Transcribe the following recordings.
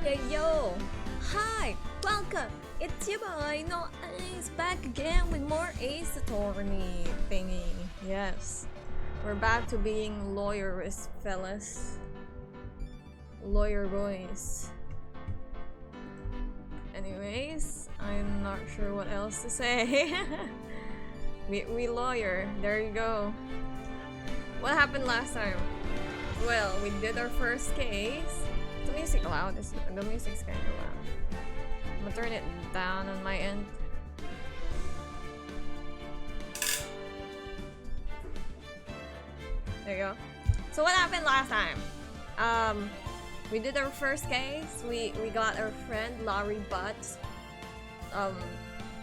Yo yo! Hi! Welcome! It's your boy NoAiz back again with more Ace Attorney thingy. Yes. We're back to being lawyerist fellas. Lawyer boys. Anyways, I'm not sure what else to say. we lawyer. There you go. What happened last time? Well, we did our first case. Is the music loud? The music's kind of loud. I'm gonna turn it down on my end. There you go. So what happened last time? We did our first case. We got our friend Larry Butts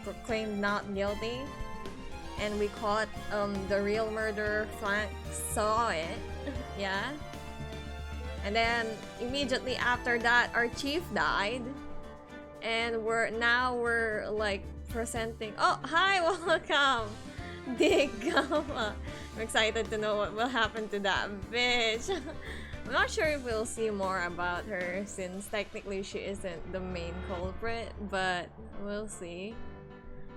proclaimed not guilty, and we caught the real murderer. Frank saw it. Yeah. And then immediately after that, our chief died, and we're like presenting. Oh, hi, welcome, Dick Gama. I'm excited to know what will happen to that bitch. I'm not sure if we'll see more about her since technically she isn't the main culprit, but we'll see.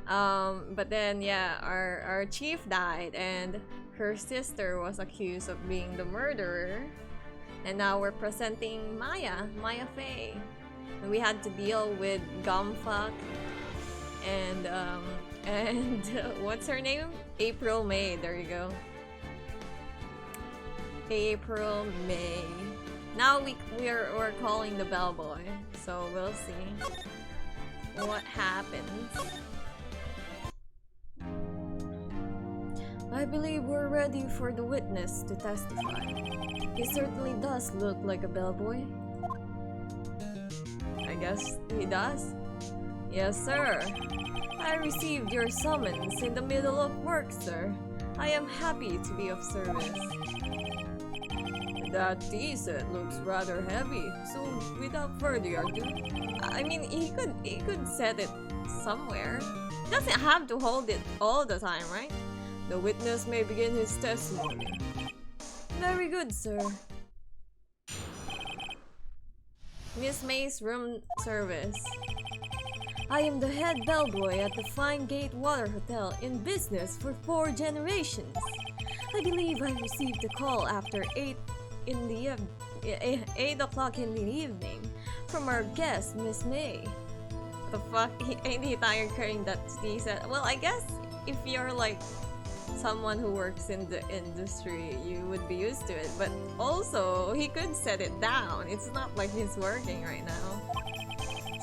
But then yeah, our chief died, and her sister was accused of being the murderer. And now we're presenting Maya Faye. We had to deal with Gumfuck and what's her name? April May. There you go. April May. Now we're calling the bellboy, so we'll see what happens. I believe we're ready for the witness to testify. He certainly does look like a bellboy. I guess he does. Yes, sir. I received your summons in the middle of work, sir. I am happy to be of service. That tea set looks rather heavy, so without further ado, I mean, he could set it somewhere. He doesn't have to hold it all the time, right? The witness may begin his testimony. Very good, sir. Miss May's room service. I am the head bellboy at the Fine Gate Water Hotel, in business for 4 generations. I believe I received a call after 8 o'clock in the evening from our guest, Miss May. The fuck? Ain't he tired carrying that tea set? Well, I guess if you're like someone who works in the industry, you would be used to it, but also he could set it down. It's not like he's working right now.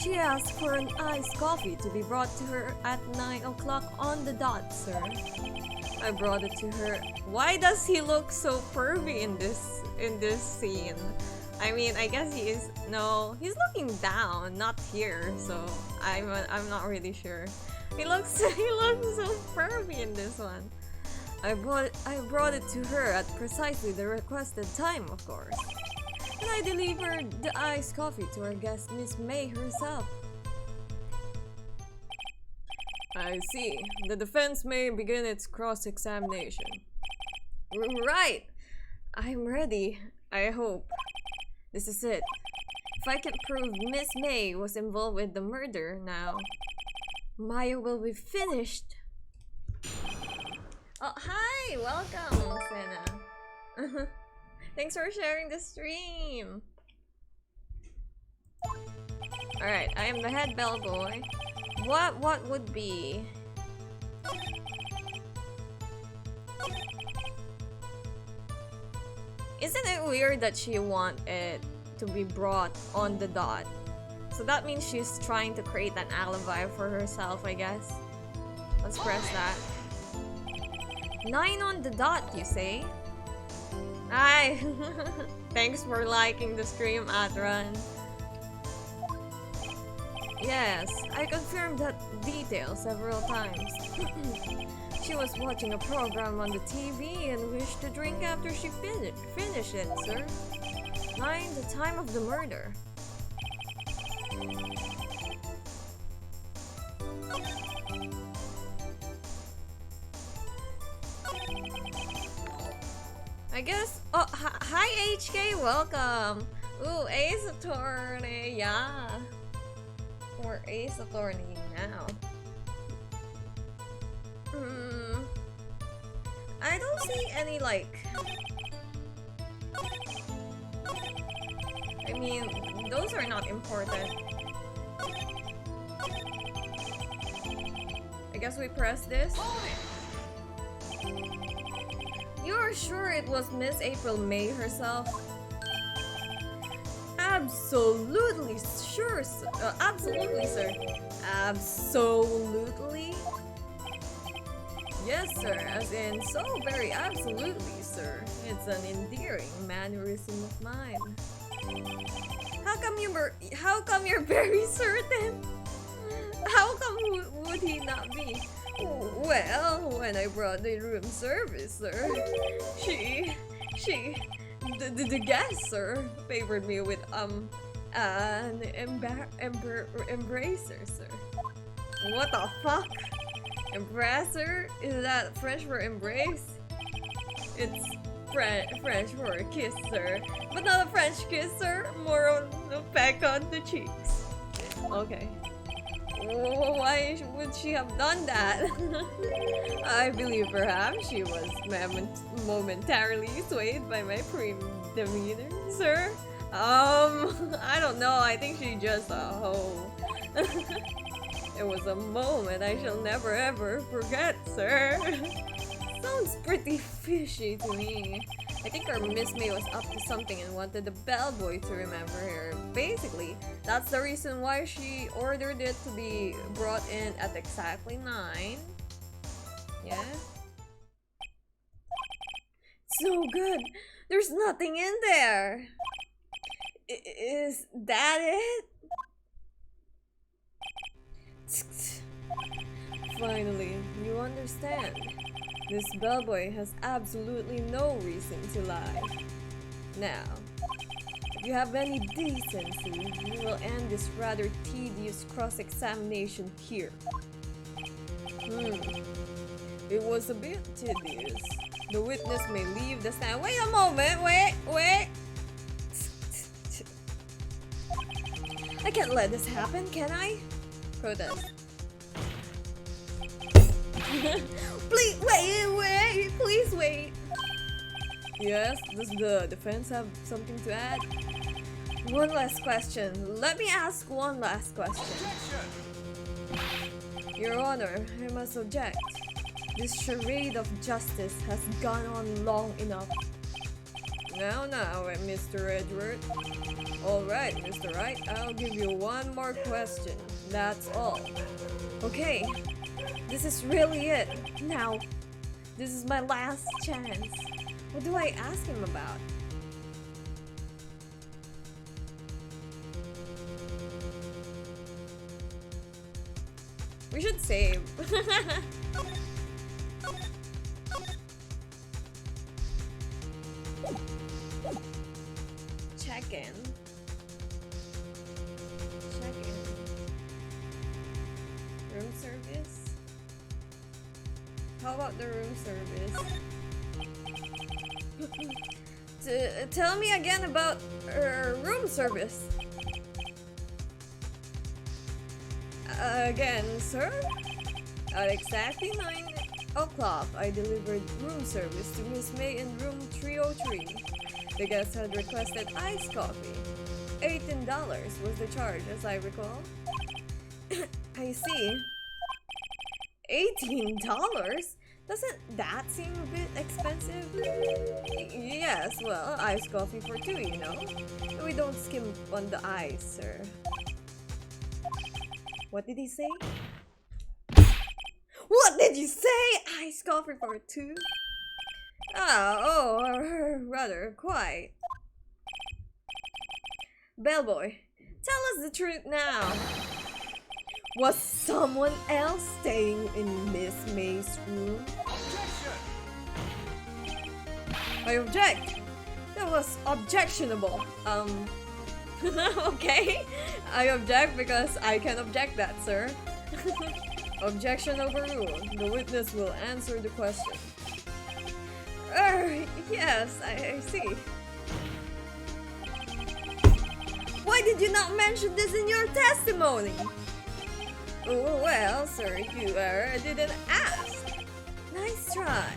She asked for an iced coffee to be brought to her at 9 o'clock on the dot, sir. I brought it to her. Why does he look so pervy in this scene? I mean, I guess he is. No, he's looking down, not here. So I'm not really sure. He looks so pervy in this one. I brought it to her at precisely the requested time, of course. And I delivered the iced coffee to our guest, Miss May herself. I see. The defense may begin its cross-examination. Right! I'm ready, I hope. This is it. If I can prove Miss May was involved with the murder now, Maya will be finished. Oh, hi! Welcome, Senna. Thanks for sharing the stream. Alright, I am the head bellboy. What would be? Isn't it weird that she want it to be brought on the dot? So that means she's trying to create an alibi for herself, I guess. Let's press that. 9 on the dot, you say? Hi! Thanks for liking the stream, Atran. Yes, I confirmed that detail several times. She was watching a program on the TV and wished to drink after she finished it, sir. 9, the time of the murder. I guess. Oh, hi HK, welcome. Ooh, Ace Attorney, yeah. We're Ace Attorney now. I don't see any, like... I mean, those are not important. I guess we press this. You're sure it was Miss April May herself? Absolutely sure, absolutely, sir. Absolutely? Yes, sir. As in, so very absolutely, sir. It's an endearing mannerism of mine. How come you're very certain? How come would he not be? Well, when I brought the room service, sir, the guest, sir, favored me with an embracer, sir. What the fuck? Embracer? Is that French for embrace? It's French for a kiss, sir. But not a French kiss, sir. More on a peck on the cheeks. Okay. Why would she have done that? I believe perhaps she was momentarily swayed by my prim demeanor, sir. I don't know. I think she just It was a moment I shall never ever forget, sir. Sounds pretty fishy to me. I think our Miss May was up to something and wanted the bellboy to remember her. Basically, that's the reason why she ordered it to be brought in at exactly 9. Yeah? So good! There's nothing in there! Is that it? Finally, you understand. This bellboy has absolutely no reason to lie. Now, if you have any decency, you will end this rather tedious cross-examination here. It was a bit tedious. The witness may leave the stand. Wait a moment, wait! I can't let this happen, can I? Protest. Please wait! Please wait! Yes, does the defense have something to add? One last question. Let me ask one last question. Your Honor, I must object. This charade of justice has gone on long enough. Now, Mr. Edward. Alright, Mr. Wright, I'll give you one more question. That's all. Okay. This is really it. Now, this is my last chance. What do I ask him about? We should save. Check in. Room service? How about the room service? Tell me again about room service. Again, sir? At exactly 9 o'clock, I delivered room service to Miss May in room 303. The guest had requested iced coffee. $18 was the charge, as I recall. I see. $18? Doesn't that seem a bit expensive? Yes, well, iced coffee for 2, you know. We don't skim on the ice, sir. What did he say? What did you say? Iced coffee for 2? Rather, quite. Bellboy, tell us the truth now. Was someone else staying in Miss May's room? I object. That was objectionable. Okay. I object because I can object that, sir. Objection overruled. The witness will answer the question. Yes, I see. Why did you not mention this in your testimony? Oh, well, sir, you didn't ask. Nice try.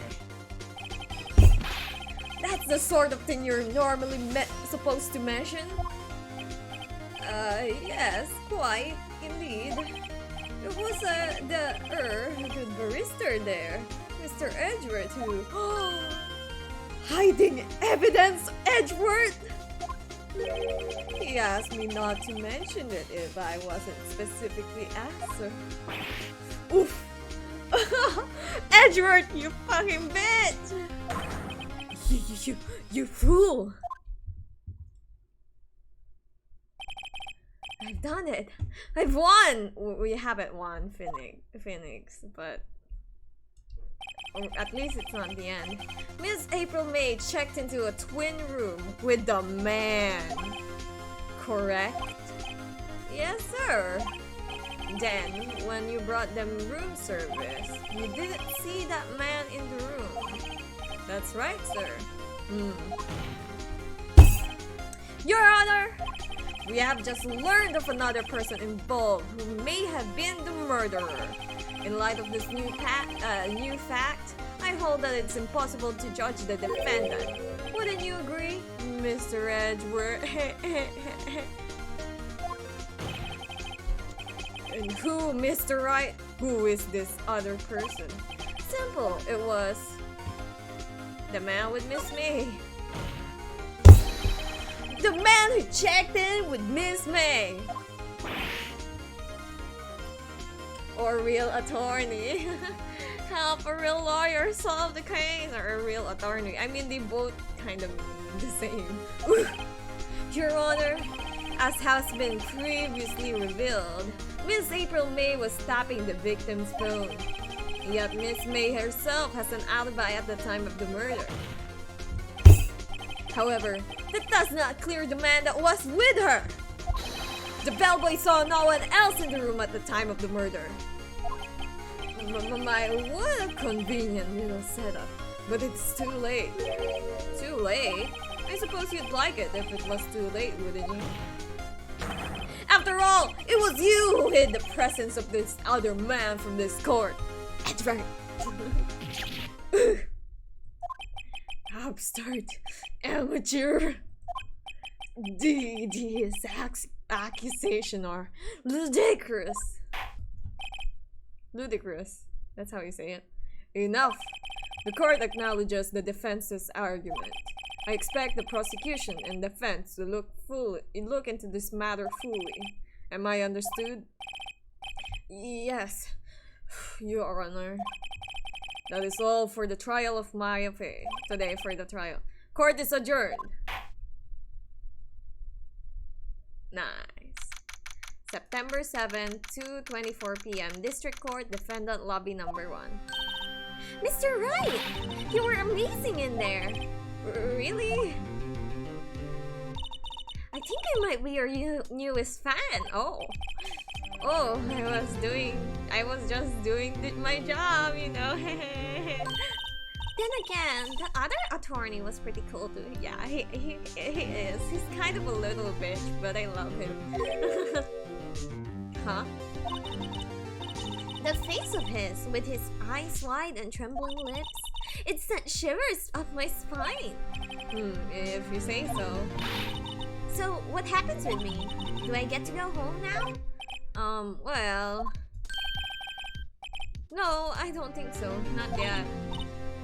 That's the sort of thing you're normally supposed to mention? Yes, quite, indeed. It was, the barrister there, Mr. Edgeworth, who... Hiding evidence, Edgeworth! He asked me not to mention it if I wasn't specifically asked, sir. Oof! Edgeworth, you fucking bitch! You fool! I've done it! I've won! We haven't won, Phoenix, but... Or at least it's not the end. Miss April May checked into a twin room with the man. Correct? Yes, sir. Then, when you brought them room service, you didn't see that man in the room. That's right, sir. Your Honor! We have just learned of another person involved who may have been the murderer. In light of this new fact, I hold that it's impossible to judge the defendant. Wouldn't you agree, Mr. Edgeworth? And who, Mr. Wright? Who is this other person? Simple, it was the man with Miss May. The man who checked in with Miss May. Or real attorney. Help a real lawyer solve the case. Or a real attorney. I mean, they both kind of the same. Your Honor, as has been previously revealed, Miss April May was tapping the victim's phone. Yet Miss May herself has an alibi at the time of the murder. However, that does not clear the man that was with her. The bellboy saw no one else in the room at the time of the murder. What a convenient little setup. But it's too late. Too late? I suppose you'd like it if it was too late, wouldn't you? After all, it was you who hid the presence of this other man from this court. That's right. Upstart. Amateur. These accusations are ludicrous. Ludicrous. That's how you say it. Enough. The court acknowledges the defense's argument. I expect the prosecution and defense to look into this matter fully. Am I understood? Yes, Your Honor. That is all for the trial of my affair. Today for the trial. Court is adjourned. Nice. September 7, 2:24 p.m. District Court, Defendant Lobby Number 1. Mr. Wright! You were amazing in there! Really? I think I might be your newest fan. Oh, I was just doing my job, you know. Then again, the other attorney was pretty cool too. Yeah, he is. He's kind of a little bitch, but I love him. Huh? The face of his, with his eyes wide and trembling lips, it sent shivers up my spine. If you say so. So, what happens with me? Do I get to go home now? Well... No, I don't think so. Not yet.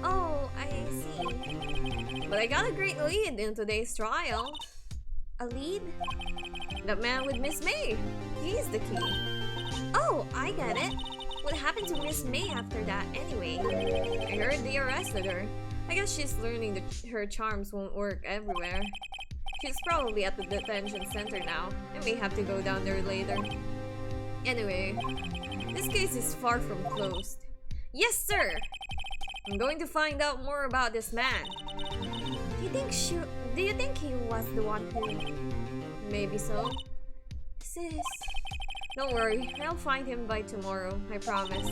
Oh, I see. But I got a great lead in today's trial. A lead? The man with Miss May. He's the key. Oh, I get it. What happened to Miss May after that anyway? I heard they arrested her. I guess she's learning that her charms won't work everywhere. She's probably at the detention center now. I may have to go down there later. Anyway, this case is far from closed. Yes, sir! I'm going to find out more about this man. Do you think he was the one who... Maybe so. Sis... Don't worry, I'll find him by tomorrow, I promise.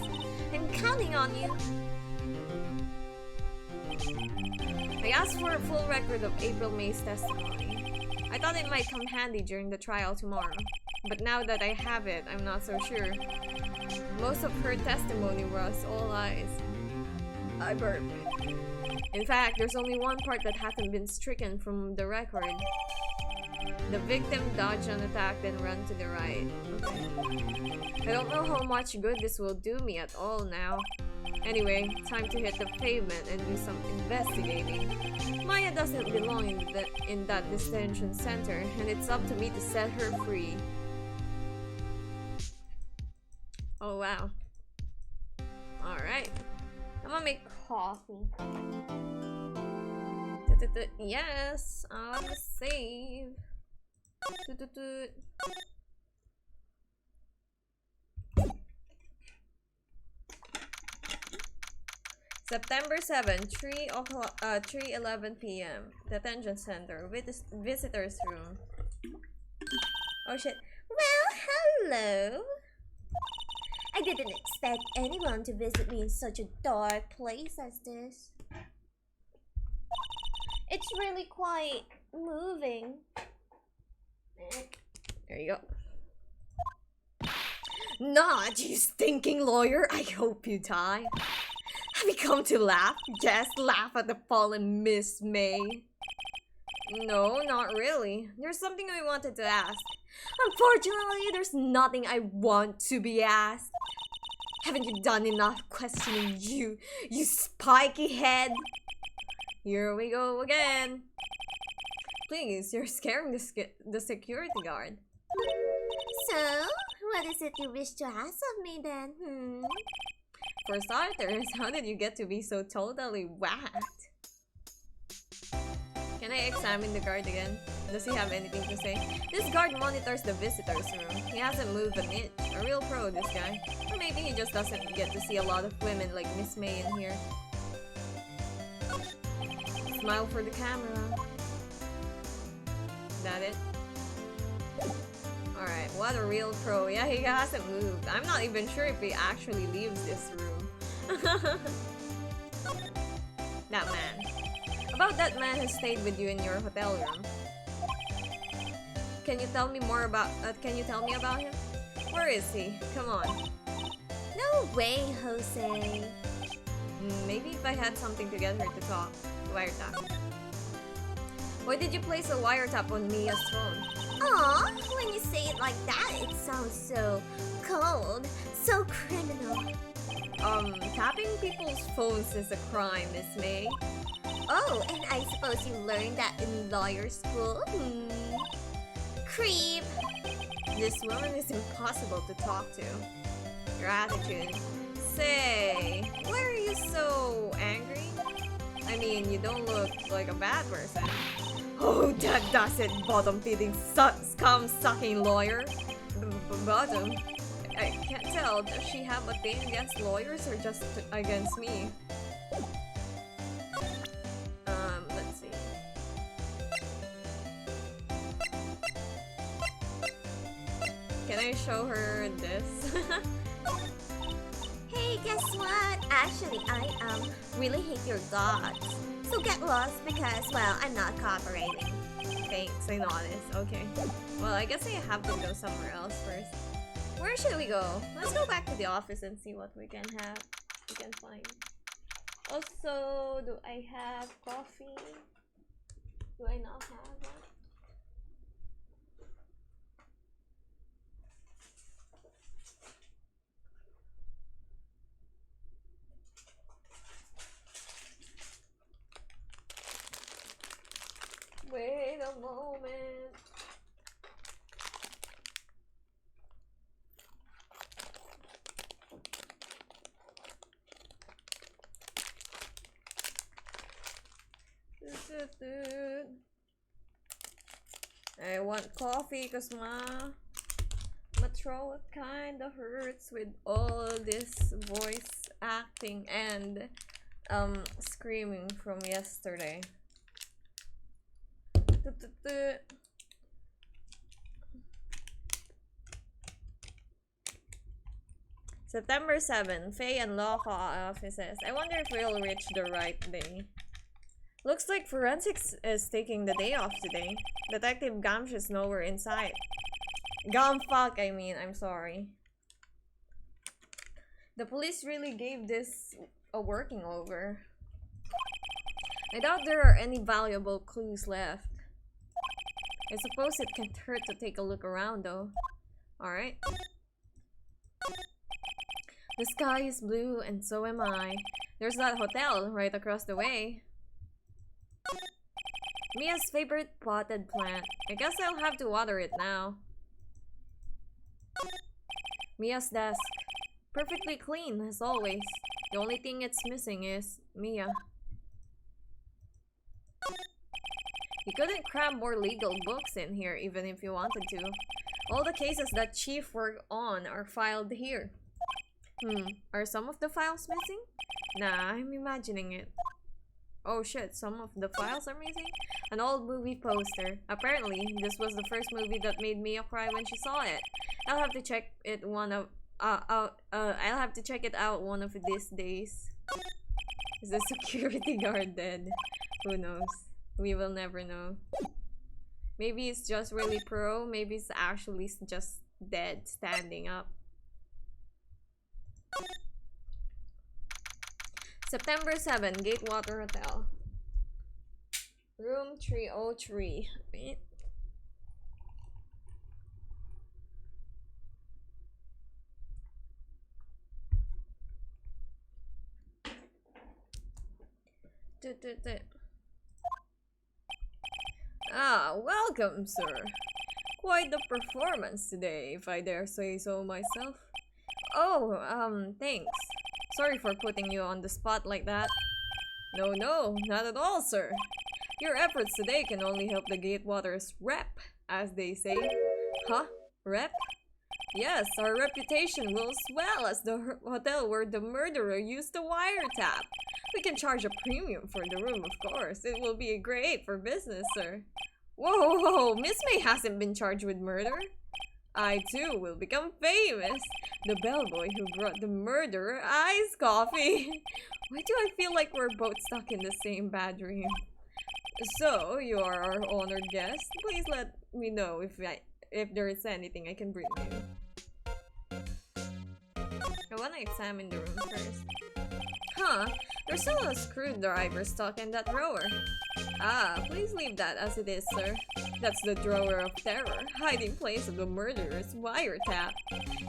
I'm counting on you. I asked for a full record of April May's testimony. I thought it might come handy during the trial tomorrow, but now that I have it, I'm not so sure. Most of her testimony was all lies. I burped. In fact, there's only one part that hasn't been stricken from the record. The victim dodged an attack, then ran to the right. Okay. I don't know how much good this will do me at all now. Anyway, time to hit the pavement and do some investigating. Maya doesn't belong in that detention center, and it's up to me to set her free. Oh wow. Alright. I'm gonna make coffee. Yes, I'm gonna save. September 7, 3:11 p.m. Detention Center, visitors room. Oh shit. Well, hello. I didn't expect anyone to visit me in such a dark place as this. It's really quite moving. There you go. Not, you stinking lawyer. I hope you die. Have you come to laugh? Just laugh at the fallen Miss May. No, not really. There's something I wanted to ask. Unfortunately, there's nothing I want to be asked. Haven't you done enough questioning, you spiky head? Here we go again. Please, you're scaring the security guard. So, what is it you wish to ask of me then, For starters, how did you get to be so totally whacked? Can I examine the guard again? Does he have anything to say? This guard monitors the visitors room. He hasn't moved an inch. A real pro, this guy. Or maybe he just doesn't get to see a lot of women like Miss May in here. Smile for the camera. Is that it? Alright, what a real pro. Yeah, he hasn't moved. I'm not even sure if he actually leaves this room. That man. About that man who stayed with you in your hotel room. Can you tell me more about him? Where is he? Come on. No way, Jose. Maybe if I had something to get her to talk. Wiretap. Why did you place a wiretap on Mia's phone? Aw, when you say it like that, it sounds so cold, so criminal. Tapping people's phones is a crime, Miss May. Oh, and I suppose you learned that in lawyer school? Creep! This woman is impossible to talk to. Your attitude. Say, why are you so angry? I mean, you don't look like a bad person. Oh, that does it, bottom-feeding, scum-sucking lawyer. Bottom? I can't tell. Does she have a thing against lawyers or just against me? Let's see. Can I show her this? Hey, guess what? Actually, I really hate your dogs. So get lost because, well, I'm not cooperating. Thanks, I noticed. Okay. Well, I guess I have to go somewhere else first. Where should we go? Let's go back to the office and see what we can find. Also, do I have coffee? Do I not have that? Wait a moment. I want coffee because my throat kinda hurts with all this voice acting and screaming from yesterday. September 7, Faye and Loca offices. I wonder if we'll reach the right day. Looks like forensics is taking the day off today. Detective Gamsh is nowhere in sight. Gamfuck, I mean, I'm sorry. The police really gave this a working over. I doubt there are any valuable clues left. I suppose it can't hurt to take a look around though. Alright. The sky is blue and so am I. There's that hotel right across the way. Mia's favorite potted plant. I guess I'll have to water it now. Mia's desk. Perfectly clean as always. The only thing it's missing is Mia. You couldn't cram more legal books in here even if you wanted to. All the cases that Chief worked on are filed here. Are some of the files missing? Nah, I'm imagining it. Oh shit, some of the files are missing? An old movie poster. Apparently, this was the first movie that made Mia cry when she saw it. I'll have to check it I'll have to check it out one of these days. Is the security guard dead? Who knows? We will never know. Maybe it's just really pro, maybe it's actually just dead, standing up. September 7, Gatewater Hotel. Room 303. Wait. Ah, welcome, sir. Quite the performance today, if I dare say so myself. Oh, thanks. Sorry for putting you on the spot like that. No, not at all, sir. Your efforts today can only help the Gatewater's rep, as they say. Huh? Rep? Yes, our reputation will swell as the hotel where the murderer used the wiretap. We can charge a premium for the room, of course. It will be great for business, sir. Whoa, Miss May hasn't been charged with murder. I too will become famous. The bellboy who brought the murderer iced coffee. Why do I feel like we're both stuck in the same bad dream? So, you are our honored guest. Please let me know if there is anything I can bring you. I want to examine the room first. Huh, there's still a screwdriver stuck in that drawer. Ah, please leave that as it is, sir. That's the drawer of terror, hiding place of the murderer's wiretap.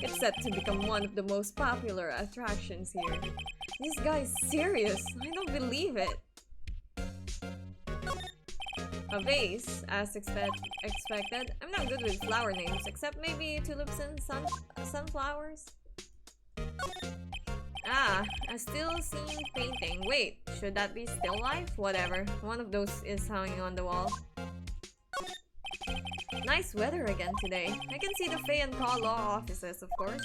It's set to become one of the most popular attractions here. This guy's serious. I don't believe it. A vase, as expected. I'm not good with flower names, except maybe tulips and sunflowers. Ah, a still scene painting. Wait, should that be still life? Whatever. One of those is hanging on the wall. Nice weather again today. I can see the Fay and Paw law offices, of course.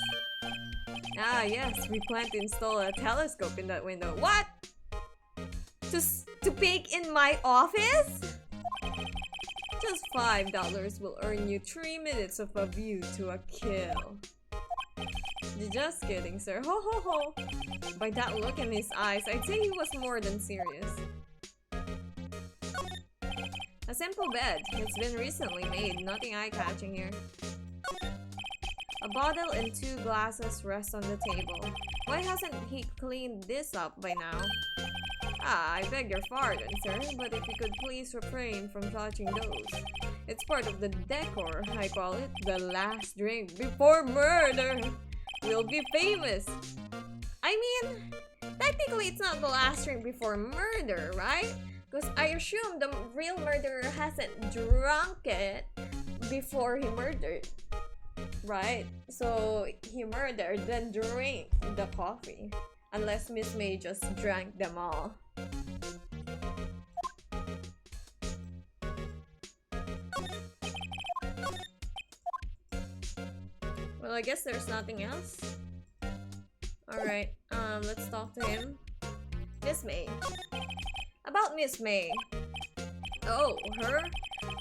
Ah, yes, we plan to install a telescope in that window. What? To peek in my office? Just $5 will earn you 3 minutes of a view to a kill. Just kidding, sir. Ho ho ho! By that look in his eyes, I'd say he was more than serious. A simple bed. It's been recently made. Nothing eye-catching here. A bottle and 2 glasses rest on the table. Why hasn't he cleaned this up by now? Ah, I beg your pardon, sir, but if you could please refrain from touching those. It's part of the decor, I call it. The last drink before murder. We'll be famous. I mean, technically it's not the last drink before murder, right? Because I assume the real murderer hasn't drunk it before he murdered, right? So he murdered, then drank the coffee. Unless Miss May just drank them all. Well, I guess there's nothing else. Alright, let's talk to him. Miss May. About Miss May. Oh, her?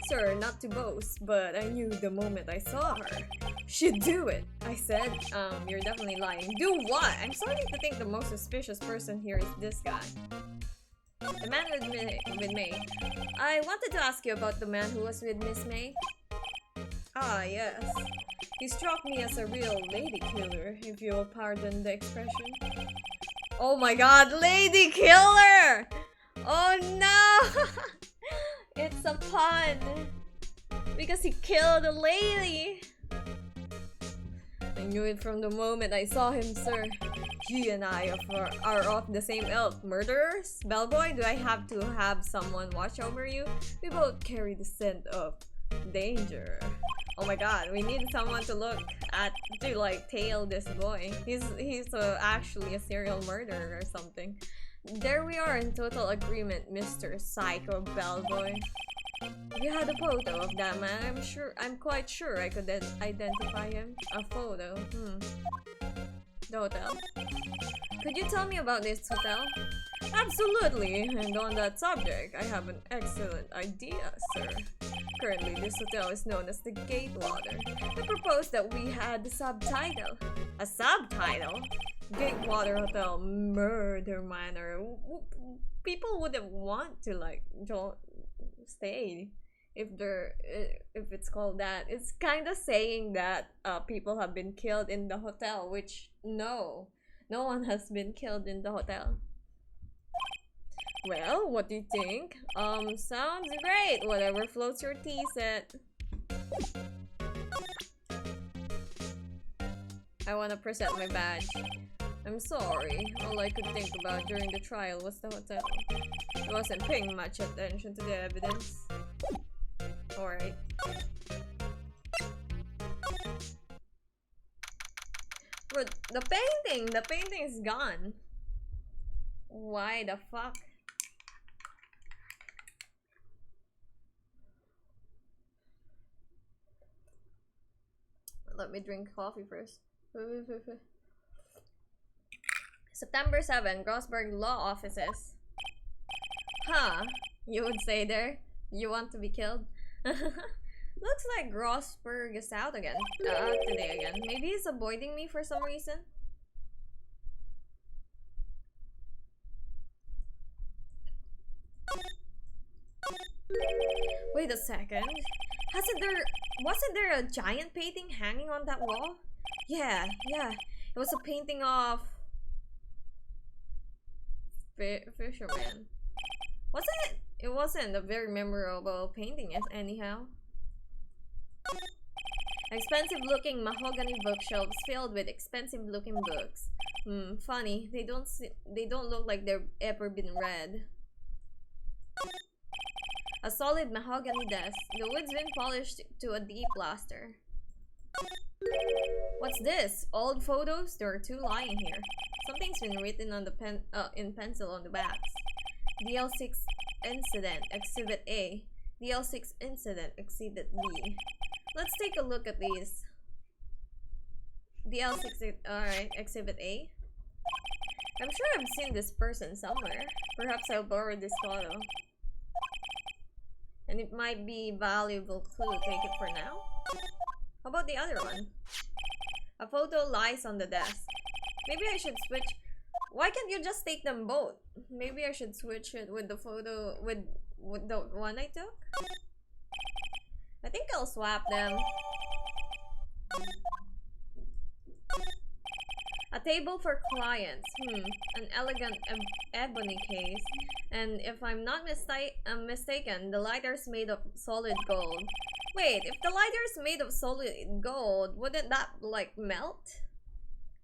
Sir, not to boast, but I knew the moment I saw her. She'd do it. I said, you're definitely lying. Do what? I'm starting to think the most suspicious person here is this guy. The man with May. I wanted to ask you about the man who was with Miss May. Ah, yes. He struck me as a real lady killer, if you'll pardon the expression. Oh my god, lady killer! Oh no! It's a pun! Because he killed a lady! I knew it from the moment I saw him, sir. He and I are of the same ilk. Murderers? Bellboy, do I have to have someone watch over you? We both carry the scent of danger. Oh my god, we need someone to look at, to like tail this boy. He's actually a serial murderer or something. There we are in total agreement, Mr. Psycho Bellboy. If you had a photo of that man, I'm quite sure I could identify him. A photo, The hotel. Could you tell me about this hotel? Absolutely, and on that subject, I have an excellent idea, sir. Currently, this hotel is known as the Gatewater. I propose that we had the subtitle. A subtitle? Gatewater Hotel Murder Manor. People wouldn't want to like stay if it's called that. It's kind of saying that people have been killed in the hotel, which no one has been killed in the hotel. Well, what do you think? Sounds great. Whatever floats your teeth. I wanna present my badge. I'm sorry. All I could think about during the trial was the hotel. I wasn't paying much attention to the evidence. Alright. But the painting is gone. Why the fuck? Let me drink coffee first. September 7, Grossberg Law Offices. Huh, you would say there? You want to be killed? Looks like Grossberg is out again. Today again. Maybe he's avoiding me for some reason? Wait a second. Wasn't there a giant painting hanging on that wall? Yeah. It was a painting of Fisherman. Wasn't it? It wasn't a very memorable painting anyhow. Expensive looking mahogany bookshelves filled with expensive looking books. Funny. They don't look like they've ever been read. A solid mahogany desk. The wood's been polished to a deep luster. What's this? Old photos? There are two lying here. Something's been written on the in pencil on the backs. DL6 Incident, Exhibit A. DL6 Incident, Exhibit B. Let's take a look at these. DL6, alright, Exhibit A. I'm sure I've seen this person somewhere. Perhaps I'll borrow this photo. And it might be a valuable clue. Take it for now. How about the other one? A photo lies on the desk. Maybe I should switch. Why can't you just take them both? Maybe I should switch it with the photo with the one I took. I think I'll swap them. A table for clients. An elegant ebony case. And if I'm not mistaken, the lighter's made of solid gold. Wait, if the lighter's made of solid gold, wouldn't that like melt?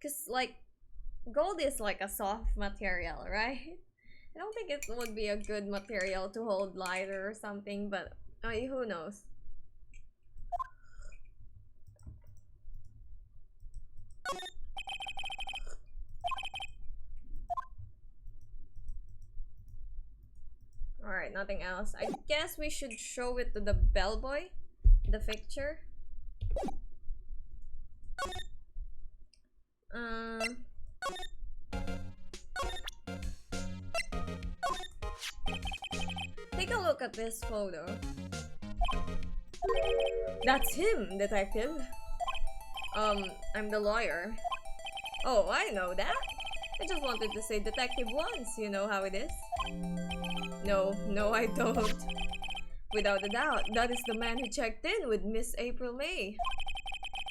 Cause like gold is like a soft material, right? I don't think it would be a good material to hold lighter or something, but who knows? Alright, nothing else. I guess we should show it to the bellboy. The picture. Take a look at this photo. That's him, detective. I'm the lawyer. Oh, I know that. I just wanted to say detective once, you know how it is. No, I don't. Without a doubt, that is the man who checked in with Miss April May.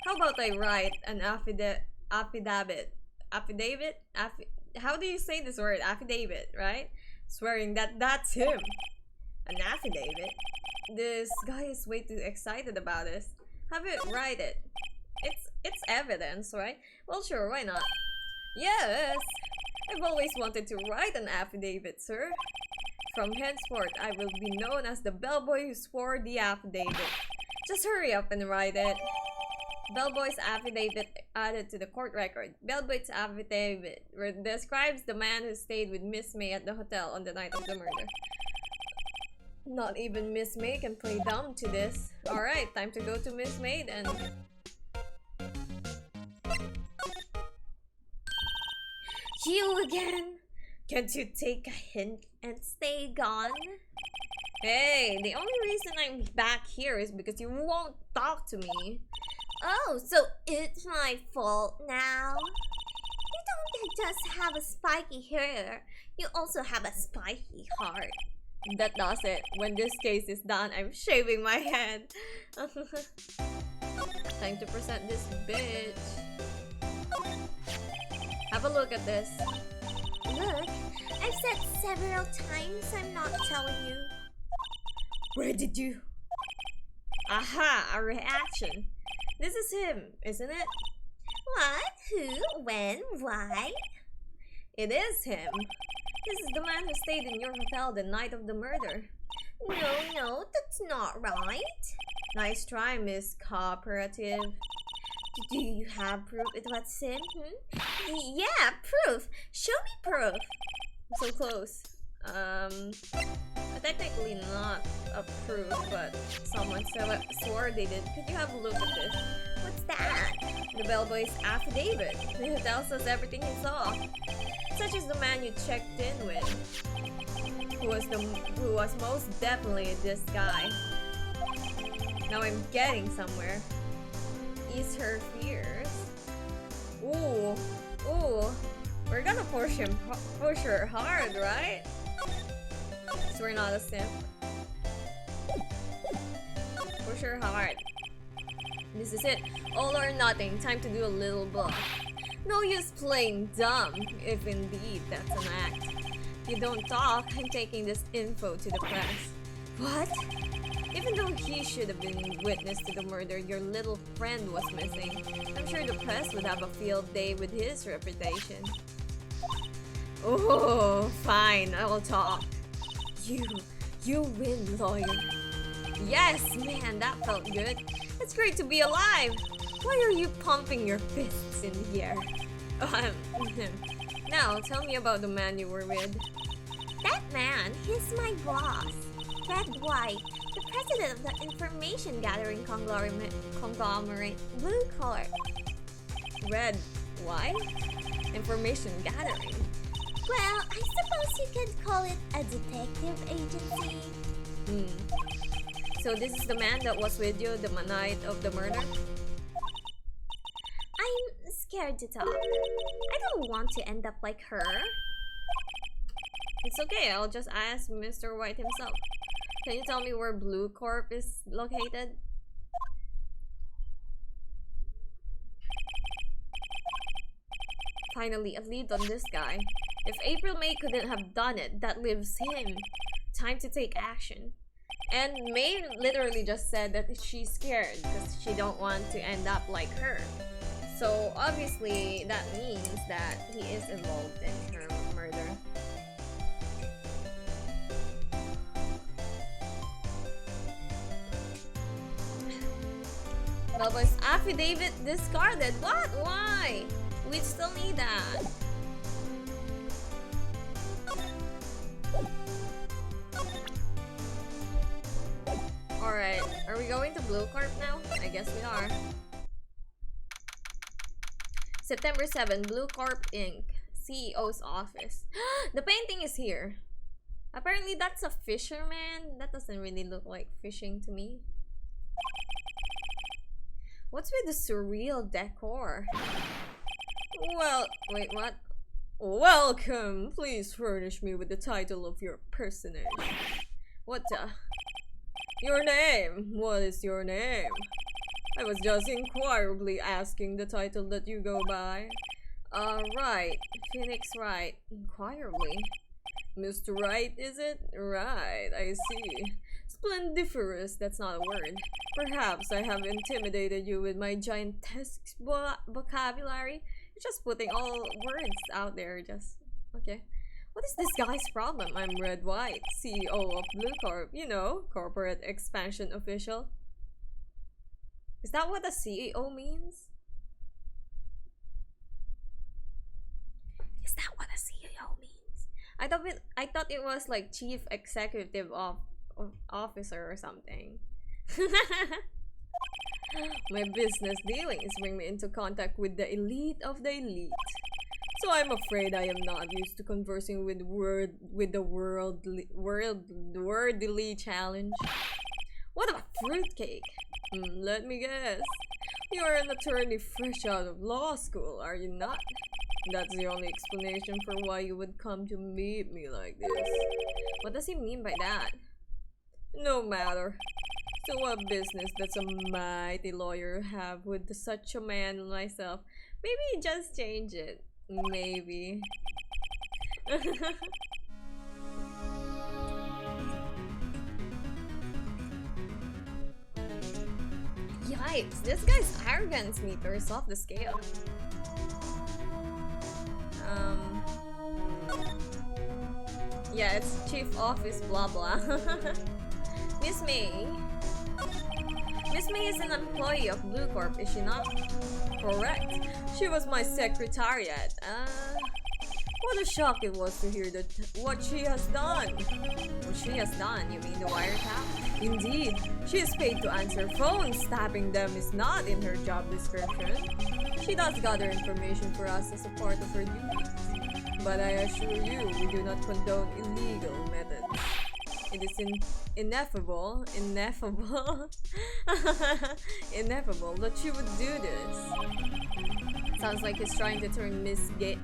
How about I write an affidavit? How do you say this word? Affidavit, right? Swearing that that's him. An affidavit? This guy is way too excited about this. Have it write it. It's evidence, right? Well, sure, why not? Yes! I've always wanted to write an affidavit, sir. From henceforth, I will be known as the bellboy who swore the affidavit. Just hurry up and write it. Bellboy's affidavit added to the court record. Bellboy's affidavit describes the man who stayed with Miss May at the hotel on the night of the murder. Not even Miss May can play dumb to this. Alright, time to go to Miss May then. You again? Can't you take a hint and stay gone? Hey, the only reason I'm back here is because you won't talk to me. Oh, so it's my fault now? You don't just have a spiky hair, you also have a spiky heart. That does it. When this case is done, I'm shaving my head. Time to present this bitch. Have a look at this. Look, I've said several times I'm not telling you. Where did you? Aha, a reaction. This is him, isn't it? What? Who? When? Why? It is him. This is the man who stayed in your hotel the night of the murder. No, that's not right. Nice try, Miss Cooperative. Do you have proof it was him? Yeah, proof. Show me proof. So close. Technically not a proof, but someone swore they did. Could you have a look at this? What's that? The bellboy's affidavit. It tells us everything he saw. Such as the man you checked in with. Who was most definitely this guy. Now I'm getting somewhere. Ease her fears. Ooh. We're gonna push her hard, right? So we're not a simp. Push her hard. This is it. All or nothing. Time to do a little bluff. No use playing dumb, if indeed that's an act. If you don't talk, I'm taking this info to the press. What? Even though he should have been witness to the murder, your little friend was missing. I'm sure the press would have a field day with his reputation. Oh, fine, I'll talk. You win, lawyer. Yes, man, that felt good. It's great to be alive. Why are you pumping your fists in the air? Now, tell me about the man you were with. That man, he's my boss. Fred Wright, the president of the information gathering conglomerate Blue Corp. Red White? Information gathering? Well, I suppose you could call it a detective agency. So this is the man that was with you the night of the murder? I'm scared to talk. I don't want to end up like her. It's okay, I'll just ask Mr. White himself. Can you tell me where Blue Corp is located? Finally, a lead on this guy. If April May couldn't have done it, that leaves him. Time to take action. And May literally just said that she's scared because she don't want to end up like her. So obviously that means that he is involved in her murder. Bellboy's affidavit discarded. What? Why? We still need that. Alright, are we going to Blue Corp now? I guess we are. September 7, Blue Corp Inc. CEO's office. The painting is here. Apparently that's a fisherman. That doesn't really look like fishing to me. What's with the surreal decor? Well, wait, what? Welcome! Please furnish me with the title of your personage. What the? Your name? What is your name? I was just inquirably asking the title that you go by. Wright. Phoenix Wright. Inquirably? Mr. Wright, is it? Right, I see. Splendiferous, that's not a word. Perhaps I have intimidated you with my giantesque vocabulary. You're just putting all words out there, just... Okay. What is this guy's problem? I'm Red White, CEO of Blue Corp. You know, corporate expansion official. Is that what a CEO means? Is that what a CEO means? I thought it was like chief executive of officer or something. My business dealings bring me into contact with the elite of the elite. So I'm afraid I am not used to conversing with the worldly challenge. What a fruitcake! Let me guess. You are an attorney fresh out of law school, are you not? That's the only explanation for why you would come to meet me like this. What does he mean by that? No matter. So what business does a mighty lawyer have with such a man like myself? Maybe just change it. Maybe. Yikes, this guy's arrogance meters off the scale. Yeah, it's chief office blah blah. Miss May. Miss May is an employee of Blue Corp, is she not? Correct. She was my secretariat. What a shock it was to hear that what she has done. What she has done? You mean the wiretap? Indeed. She is paid to answer phones. Tapping them is not in her job description. She does gather information for us as a part of her duties. But I assure you, we do not condone illegal methods. It is ineffable that she would do this. Sounds like he's trying to turn Miss Gay.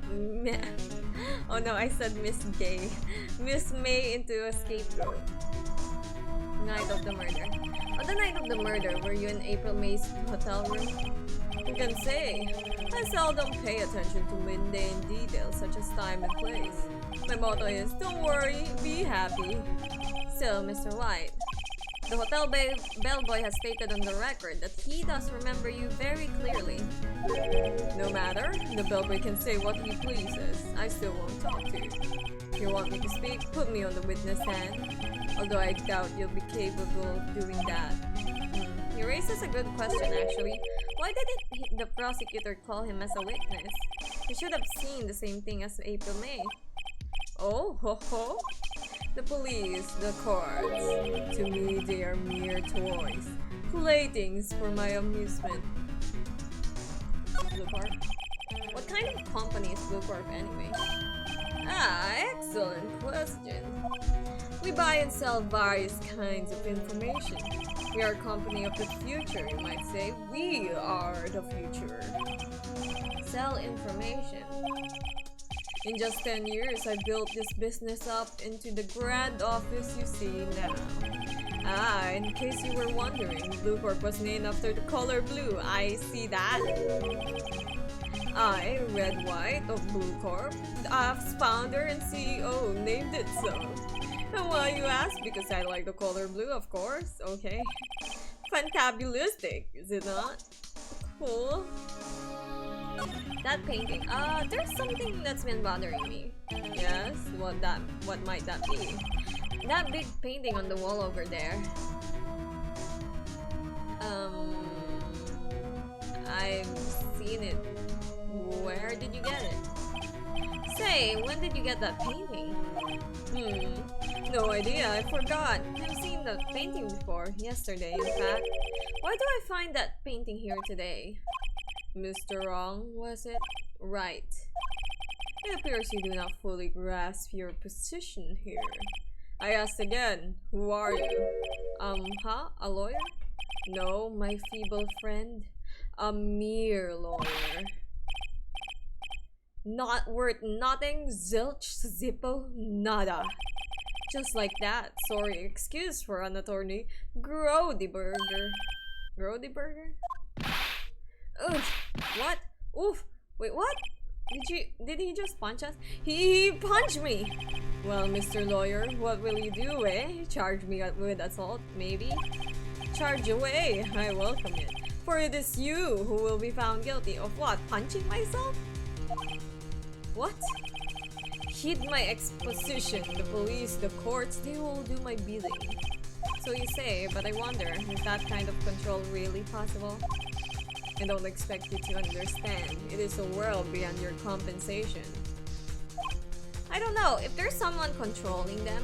Oh no, I said Miss Gay. Miss May into a scapegoat. Night of the murder. On the night of the murder, were you in April May's hotel room? You can say. I seldom pay attention to mundane details such as time and place. My motto is, don't worry, be happy. Still, Mr. White, the hotel bellboy has stated on the record that he does remember you very clearly. No matter, the bellboy can say what he pleases. I still won't talk to you. If you want me to speak, put me on the witness stand. Although I doubt you'll be capable of doing that. He raises a good question, actually. Why didn't the prosecutor call him as a witness? He should have seen the same thing as April May. Oh, ho ho! The police, the courts. To me, they are mere toys. Playthings for my amusement. Blue Corp? What kind of company is Blue Corp anyway? Ah, excellent question. We buy and sell various kinds of information. We are a company of the future, you might say. We are the future. Sell information. In just 10 years, I built this business up into the grand office you see now. Ah, in case you were wondering, Blue Corp was named after the color blue. I see that. I, Red White of Blue Corp, the founder and CEO, named it so. And why you ask? Because I like the color blue, of course. Okay. Fantabulistic, is it not? Cool. That painting. There's something that's been bothering me. Yes? What might that be? That big painting on the wall over there. I've seen it. Where did you get it? Say, when did you get that painting? No idea, I forgot. I've seen that painting before, yesterday in fact. Why do I find that painting here today? Mr. Wrong, was it? Right. It appears you do not fully grasp your position here. I asked again, who are you? A lawyer? No, my feeble friend. A mere lawyer. Not worth nothing, zilch, zippo, nada. Just like that. Sorry, excuse for an attorney. Grody burger. Grody burger? Oof. What? Oof. Wait, what? Did he just punch us? He punched me! Well, Mr. Lawyer, what will you do, eh? Charge me with assault, maybe? Charge away, I welcome it. For it is you who will be found guilty of what? Punching myself? What? Heed my exposition. The police, the courts, they will do my bidding. So you say, but I wonder, is that kind of control really possible? I don't expect you to understand. It is a world beyond your compensation. I don't know, if there's someone controlling them,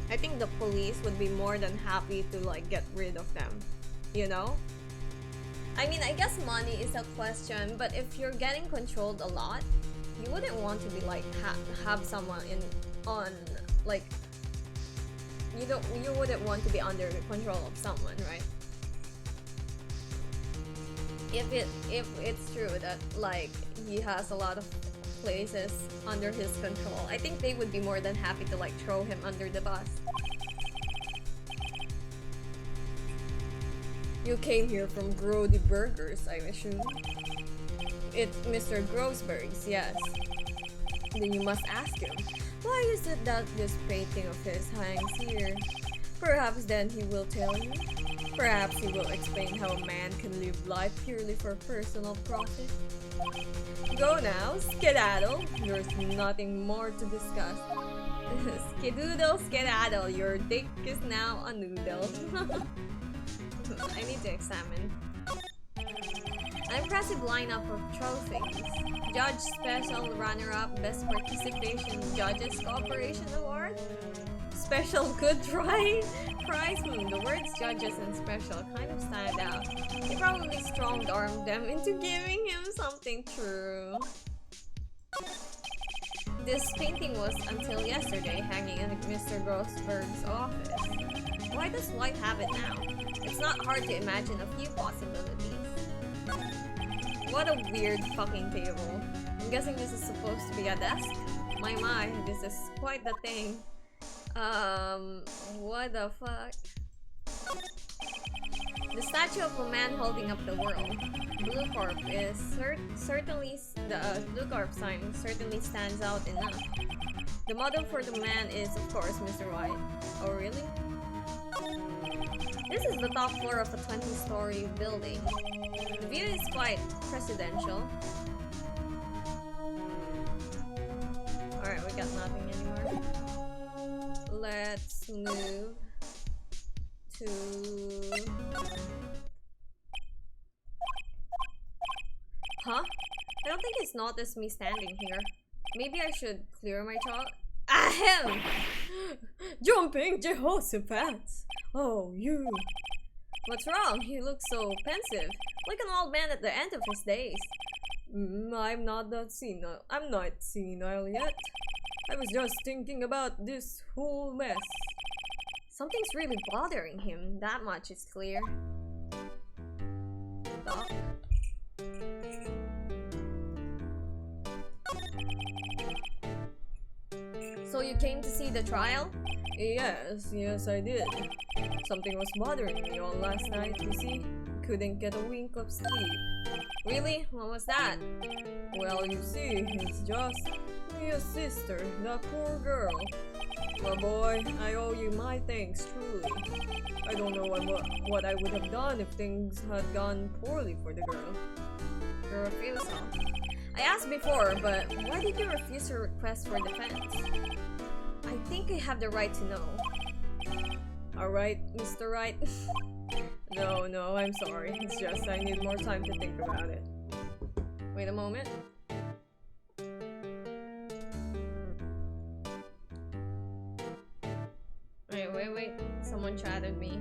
I think the police would be more than happy to like get rid of them. You know? I mean, I guess money is a question, but if you're getting controlled a lot, you wouldn't want to be like have someone on like you wouldn't want to be under the control of someone, right? If it's true that like he has a lot of places under his control, I think they would be more than happy to like throw him under the bus. You came here from Grody Burgers, I assume. It's Mr. Grossberg's, yes. Then you must ask him, why is it that this painting of his hangs here? Perhaps then he will tell you. Perhaps he will explain how a man can live life purely for personal profit. Go now, skedaddle. There's nothing more to discuss. Skedoodle, skedaddle. Your dick is now a noodle. I need to examine. An impressive lineup of trophies. Judge Special Runner-Up Best Participation Judges Cooperation Award. Special Good Try Prize. The words judges and special kind of stand out. He probably strong-armed them into giving him something true. This painting was until yesterday hanging in Mr. Grossberg's office. Why does White have it now? It's not hard to imagine a few possibilities. What a weird fucking table. I'm guessing this is supposed to be a desk? My, this is quite the thing. What the fuck? The statue of a man holding up the world. Blue Corp is certainly the Blue Corp sign certainly stands out enough. The model for the man is of course Mr. Wright. Oh really? This is the top floor of a 20-story building. The view is quite presidential. Alright, we got nothing anymore. Let's move to... Huh? I don't think it's noticed me standing here. Maybe I should clear my throat. Ahem! Jumping Jehoshaphat! Oh, you! What's wrong? He looks so pensive, like an old man at the end of his days. I'm not that senile. I'm not senile yet. I was just thinking about this whole mess. Something's really bothering him. That much is clear. Doc? So you came to see the trial? Yes, I did. Something was bothering me all last night, you see? Couldn't get a wink of sleep. Really? What was that? Well, you see, it's just your sister, that poor girl. Well, boy, I owe you my thanks, truly. I don't know what I would have done if things had gone poorly for the girl. Your refusal. I asked before, but why did you refuse your request for defense? I think I have the right to know. Alright, Mr. Wright. No, I'm sorry. It's just I need more time to think about it. Wait a moment. Wait. Someone chatted me.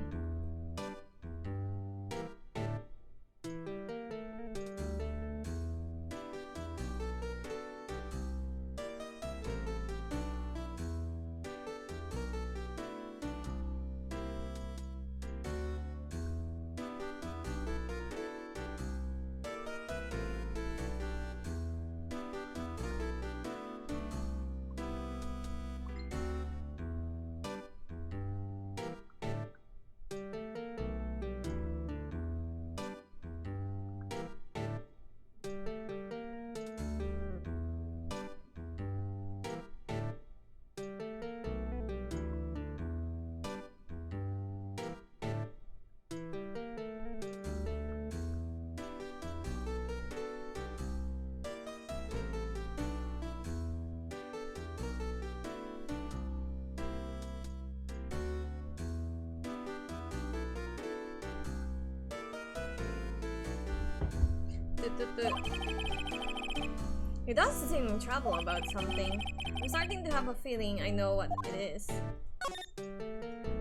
He does seem in trouble about something. I'm starting to have a feeling I know what it is.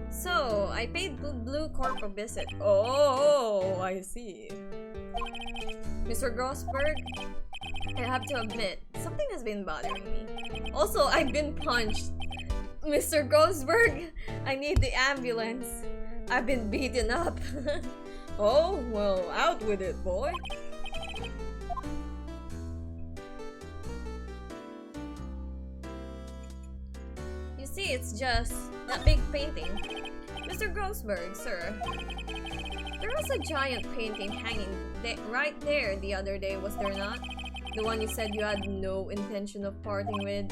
So, I paid Blue Corp a visit. Oh, I see. Mr. Grossberg, I have to admit, something has been bothering me. Also, I've been punched. Mr. Grossberg, I need the ambulance. I've been beaten up. Oh, well, out with it, boy. You see, it's just that big painting. Mr. Grossberg, sir. There was a giant painting hanging right there the other day, was there not? The one you said you had no intention of parting with?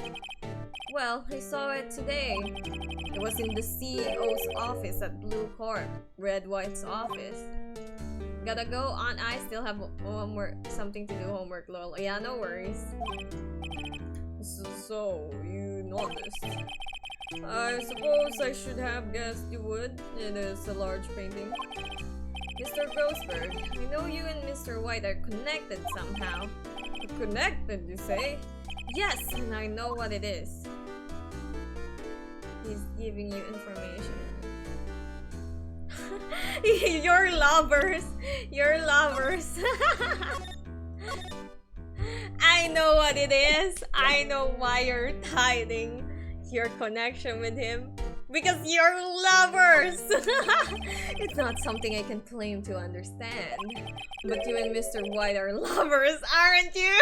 Well, I saw it today. It was in the CEO's office at Blue Corp, Red White's office. Gotta go, I still have homework, something to do, homework, lol. Yeah, no worries. So, you noticed. I suppose I should have guessed you would. It is a large painting. Mr. Grossberg, I know you and Mr. White are connected somehow. Connected, you say? Yes, and I know what it is. He's giving you information. You're lovers! You're lovers! I know what it is! I know why you're hiding your connection with him. Because you're lovers! It's not something I can claim to understand. But you and Mr. White are lovers, aren't you?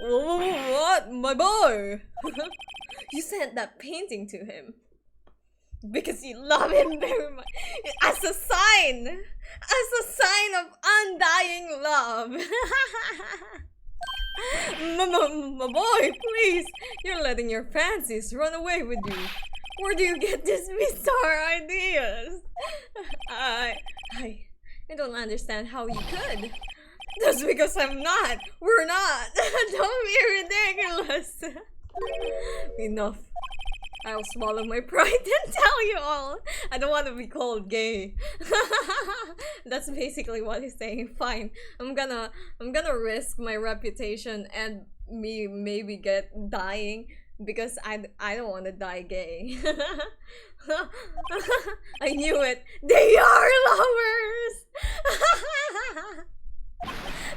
Oh, what? My boy! You sent that painting to him. Because you love him very much. As a sign! As a sign of undying love! My boy, please! You're letting your fancies run away with you. Where do you get these bizarre ideas? I don't understand how you could. Just because I'm not. We're not. Don't be ridiculous. Enough. I'll swallow my pride and tell you all. I don't want to be called gay. That's basically what he's saying. Fine. I'm gonna risk my reputation and me maybe dying because I don't want to die gay. I knew it. They are lovers.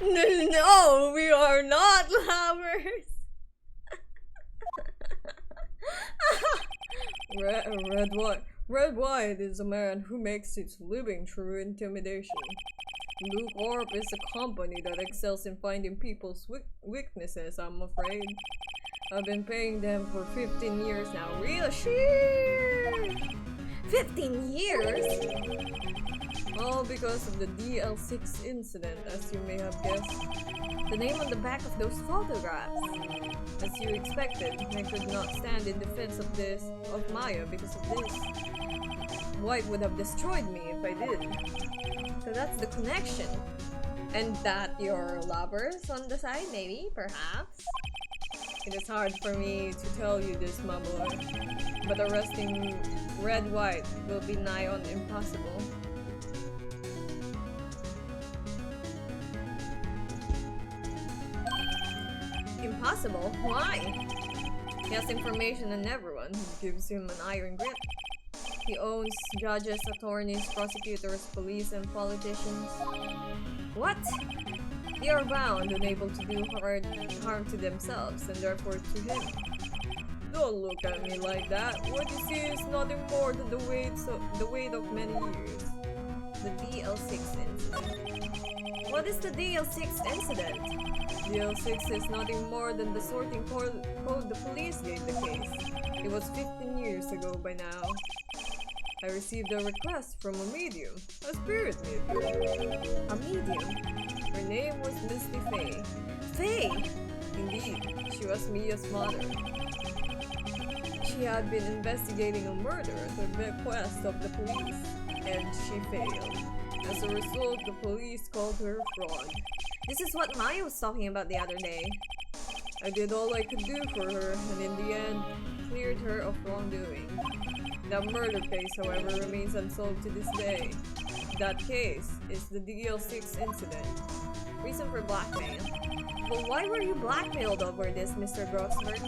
No, we are not lovers. Red White is a man who makes his living through intimidation. Blue Corp is a company that excels in finding people's weaknesses, I'm afraid. I've been paying them for 15 years now. Real shit! 15 years? All because of the DL6 incident, as you may have guessed. The name on the back of those photographs. As you expected, I could not stand in defense of Maya because of this. White would have destroyed me if I did. So that's the connection. And that your lovers on the side, maybe, perhaps? It is hard for me to tell you this, my boy. But arresting Red White will be nigh on impossible. Impossible? Why? He has information on everyone who gives him an iron grip. He owns judges, attorneys, prosecutors, police, and politicians. What? They are bound and able to do harm to themselves and therefore to him. Don't look at me like that. What you see is nothing more than the weight of many years. The DL6 incident. What is the DL6 incident? DL6 is nothing more than the sorting code the police gave the case. It was 15 years ago by now. I received a request from a medium, a spirit medium. A medium? Her name was Misty Faye. Faye? Indeed, she was Mia's mother. She had been investigating a murder at the bequest of the police, and she failed. As a result, the police called her fraud. This is what Maya was talking about the other day. I did all I could do for her, and in the end, cleared her of wrongdoing. That murder case, however, remains unsolved to this day. that case is the DL6 incident. Reason for blackmail. But why were you blackmailed over this, Mr. Grossberg?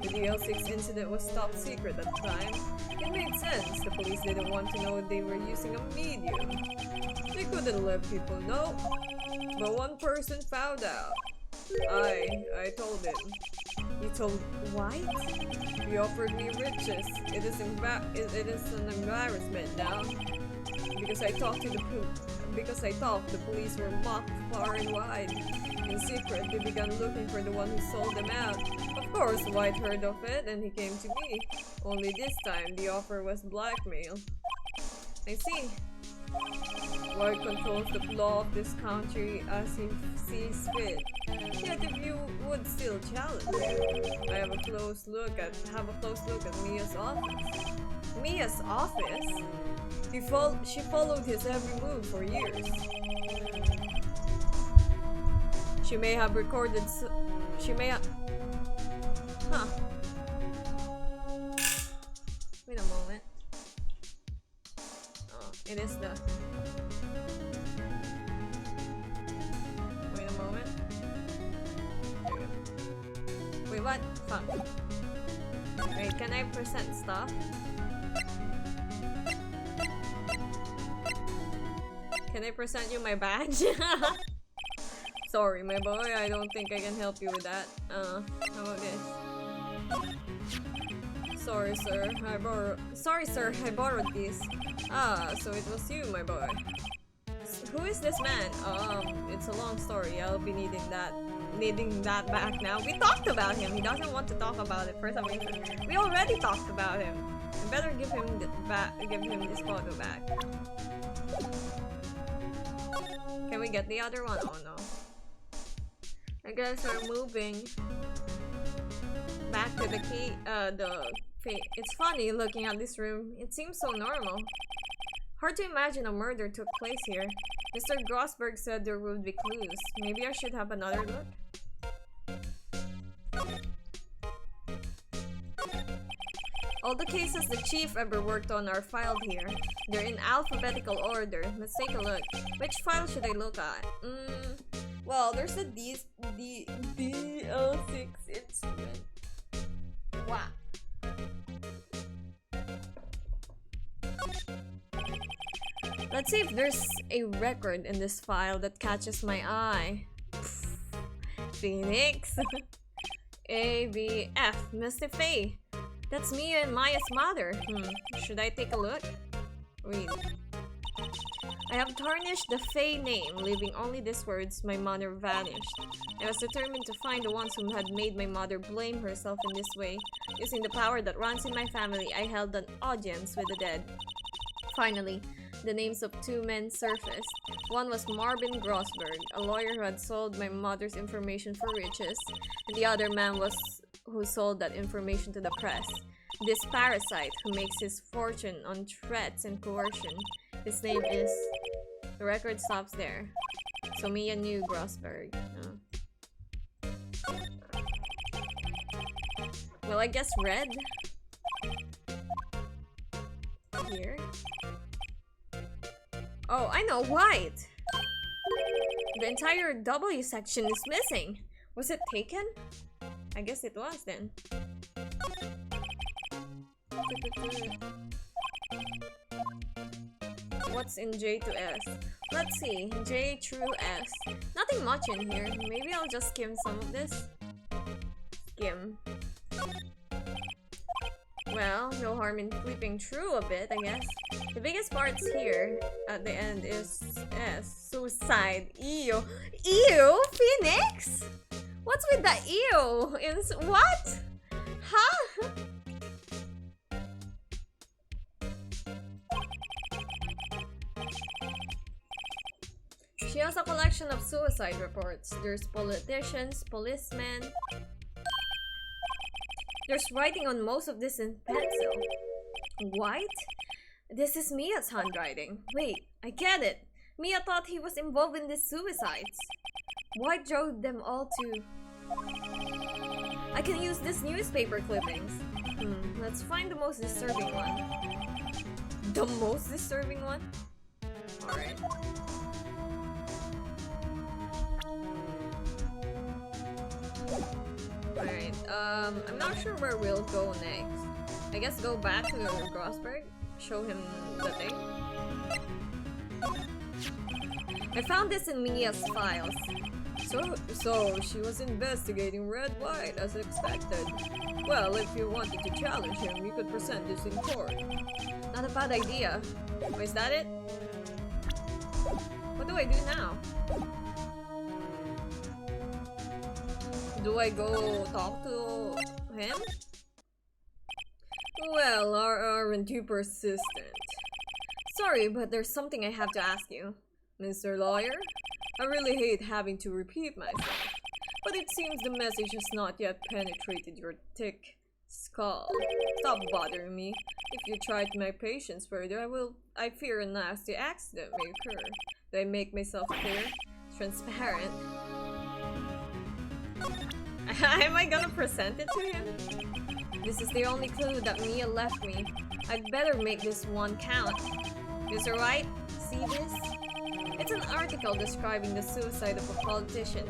The DL6 incident was top secret at the time. It made sense. The police didn't want to know they were using a medium. They couldn't let people know. But one person found out. I told him. You told White? He offered me riches. It is an embarrassment now. Because I talked, the police were mocked far and wide. In secret, they began looking for the one who sold them out. Of course, White heard of it and he came to me. Only this time, the offer was blackmail. I see. White controls the law of this country as he sees fit. Yet if you would still challenge him, I have a close look at Mia's office. Mia's office? She followed his every move for years. She may have recorded. Huh. Wait a moment. Oh, it is the. Wait a moment. Wait, what? Fuck. Wait, can I present stuff? Can I present you my badge? Sorry, my boy, I don't think I can help you with that. How about this? Sorry, sir, I borrowed these. Ah, so it was you, my boy. Who is this man? It's a long story. I'll be needing that back now. We talked about him. He doesn't want to talk about it for some reason. We already talked about him. I better give him this photo back. Can we get the other one? Oh no. I guess we're moving back to the key. It's funny looking at this room. It seems so normal. Hard to imagine a murder took place here. Mr. Grossberg said there would be clues. Maybe I should have another look. All the cases the chief ever worked on are filed here. They're in alphabetical order. Let's take a look. Which file should I look at? Well, there's a DL6 instrument. Wow. Let's see if there's a record in this file that catches my eye. Phoenix. ABF. Mr. Faye. That's Mia and Maya's mother. Should I take a look? Read. I have tarnished the Faye name, leaving only these words, my mother vanished. I was determined to find the ones who had made my mother blame herself in this way. Using the power that runs in my family, I held an audience with the dead. Finally, the names of two men surfaced. One was Marvin Grossberg, a lawyer who had sold my mother's information for riches, and the other man was who sold that information to the press. This parasite who makes his fortune on threats and coercion. His name is... The record stops there. So Mia knew Grossberg. Well, I guess red? Here? Oh, I know, white! The entire W section is missing. Was it taken? I guess it was then. What's in J to S? Let's see. J through S. Nothing much in here. Maybe I'll just skim some of this. Skim. Well, no harm in flipping through a bit, I guess. The biggest parts here at the end is S. Suicide. Ew. Ew? Phoenix? What's with the ew? What? Huh? She has a collection of suicide reports. There's politicians, policemen. There's writing on most of this in pencil. What? This is Mia's handwriting. Wait, I get it. Mia thought he was involved in these suicides. White drove them all to... I can use this newspaper clippings. Let's find the most disturbing one. The most disturbing one? Alright. Alright, I'm not sure where we'll go next. I guess go back to Grossberg, show him the thing. I found this in Mia's files. So she was investigating Red White as expected. Well, if you wanted to challenge him, you could present this in court. Not a bad idea. Oh, is that it? What do I do now? Do I go talk to him? Well, aren't you persistent? Sorry, but there's something I have to ask you. Mr. Lawyer? I really hate having to repeat myself, but it seems the message has not yet penetrated your thick skull. Stop bothering me. If you try my patience further, I fear a nasty accident may occur. Do I make myself clear? Transparent? Am I gonna present it to him? This is the only clue that Mia left me. I'd better make this one count. Mr. Wright, see this? It's an article describing the suicide of a politician.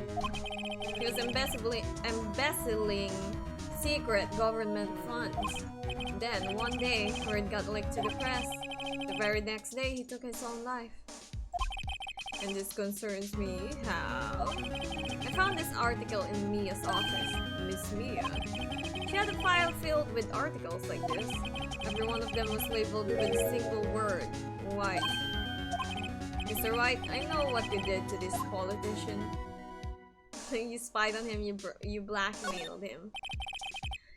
He was embezzling secret government funds. Then, one day, word got leaked to the press. The very next day, he took his own life. And this concerns me. How? I found this article in Mia's office. Miss Mia. She had a file filled with articles like this. Every one of them was labeled with a single word. White. Mr. Wright, I know what you did to this politician. You spied on him, you blackmailed him.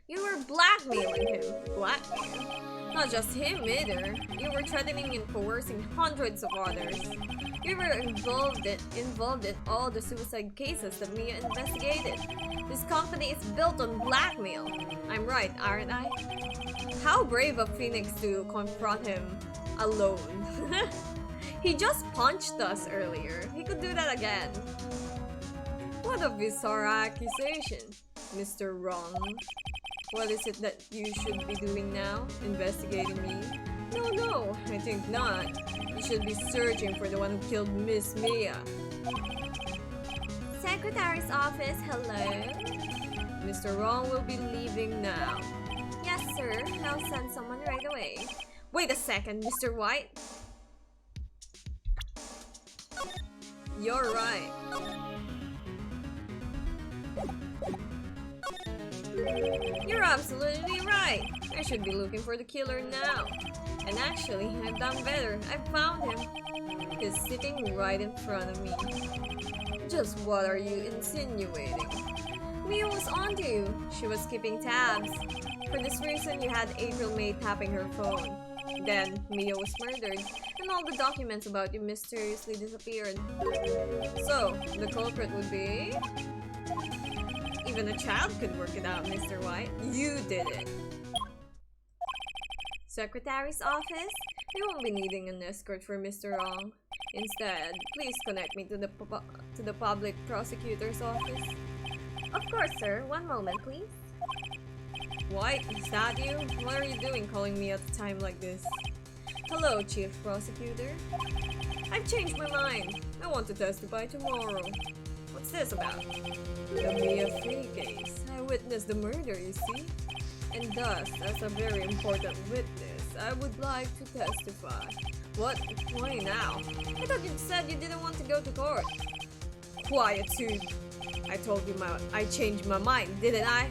You were blackmailing him. Blackmail? Not just him either. You were threatening and coercing hundreds of others. You were involved in all the suicide cases that Mia investigated. This company is built on blackmail. I'm right, aren't I? How brave of Phoenix to confront him alone. He just punched us earlier. He could do that again. What a bizarre accusation, Mr. Wrong. What is it that you should be doing now? Investigating me? No, I think not. You should be searching for the one who killed Miss Mia. Secretary's office, hello? Mr. Wrong will be leaving now. Yes, sir. I'll send someone right away. Wait a second, Mr. White. You're right. You're absolutely right. I should be looking for the killer now. And actually, I've done better. I found him. He's sitting right in front of me. Just what are you insinuating? Mia was onto you. She was keeping tabs. For this reason, you had April May tapping her phone. Then, Mia was murdered, and all the documents about you mysteriously disappeared. So, the culprit would be... Even a child could work it out, Mr. White. You did it. Secretary's office? You won't be needing an escort for Mr. Wrong. Instead, please connect me to the public prosecutor's office. Of course, sir. One moment, please. White, is that you? What are you doing calling me at a time like this? Hello, Chief Prosecutor. I've changed my mind. I want to testify tomorrow. What's this about? The Mia Free case. I witnessed the murder, you see? And thus, as a very important witness, I would like to testify. What? Why now? I thought you said you didn't want to go to court. Quietude. I told you I changed my mind, didn't I?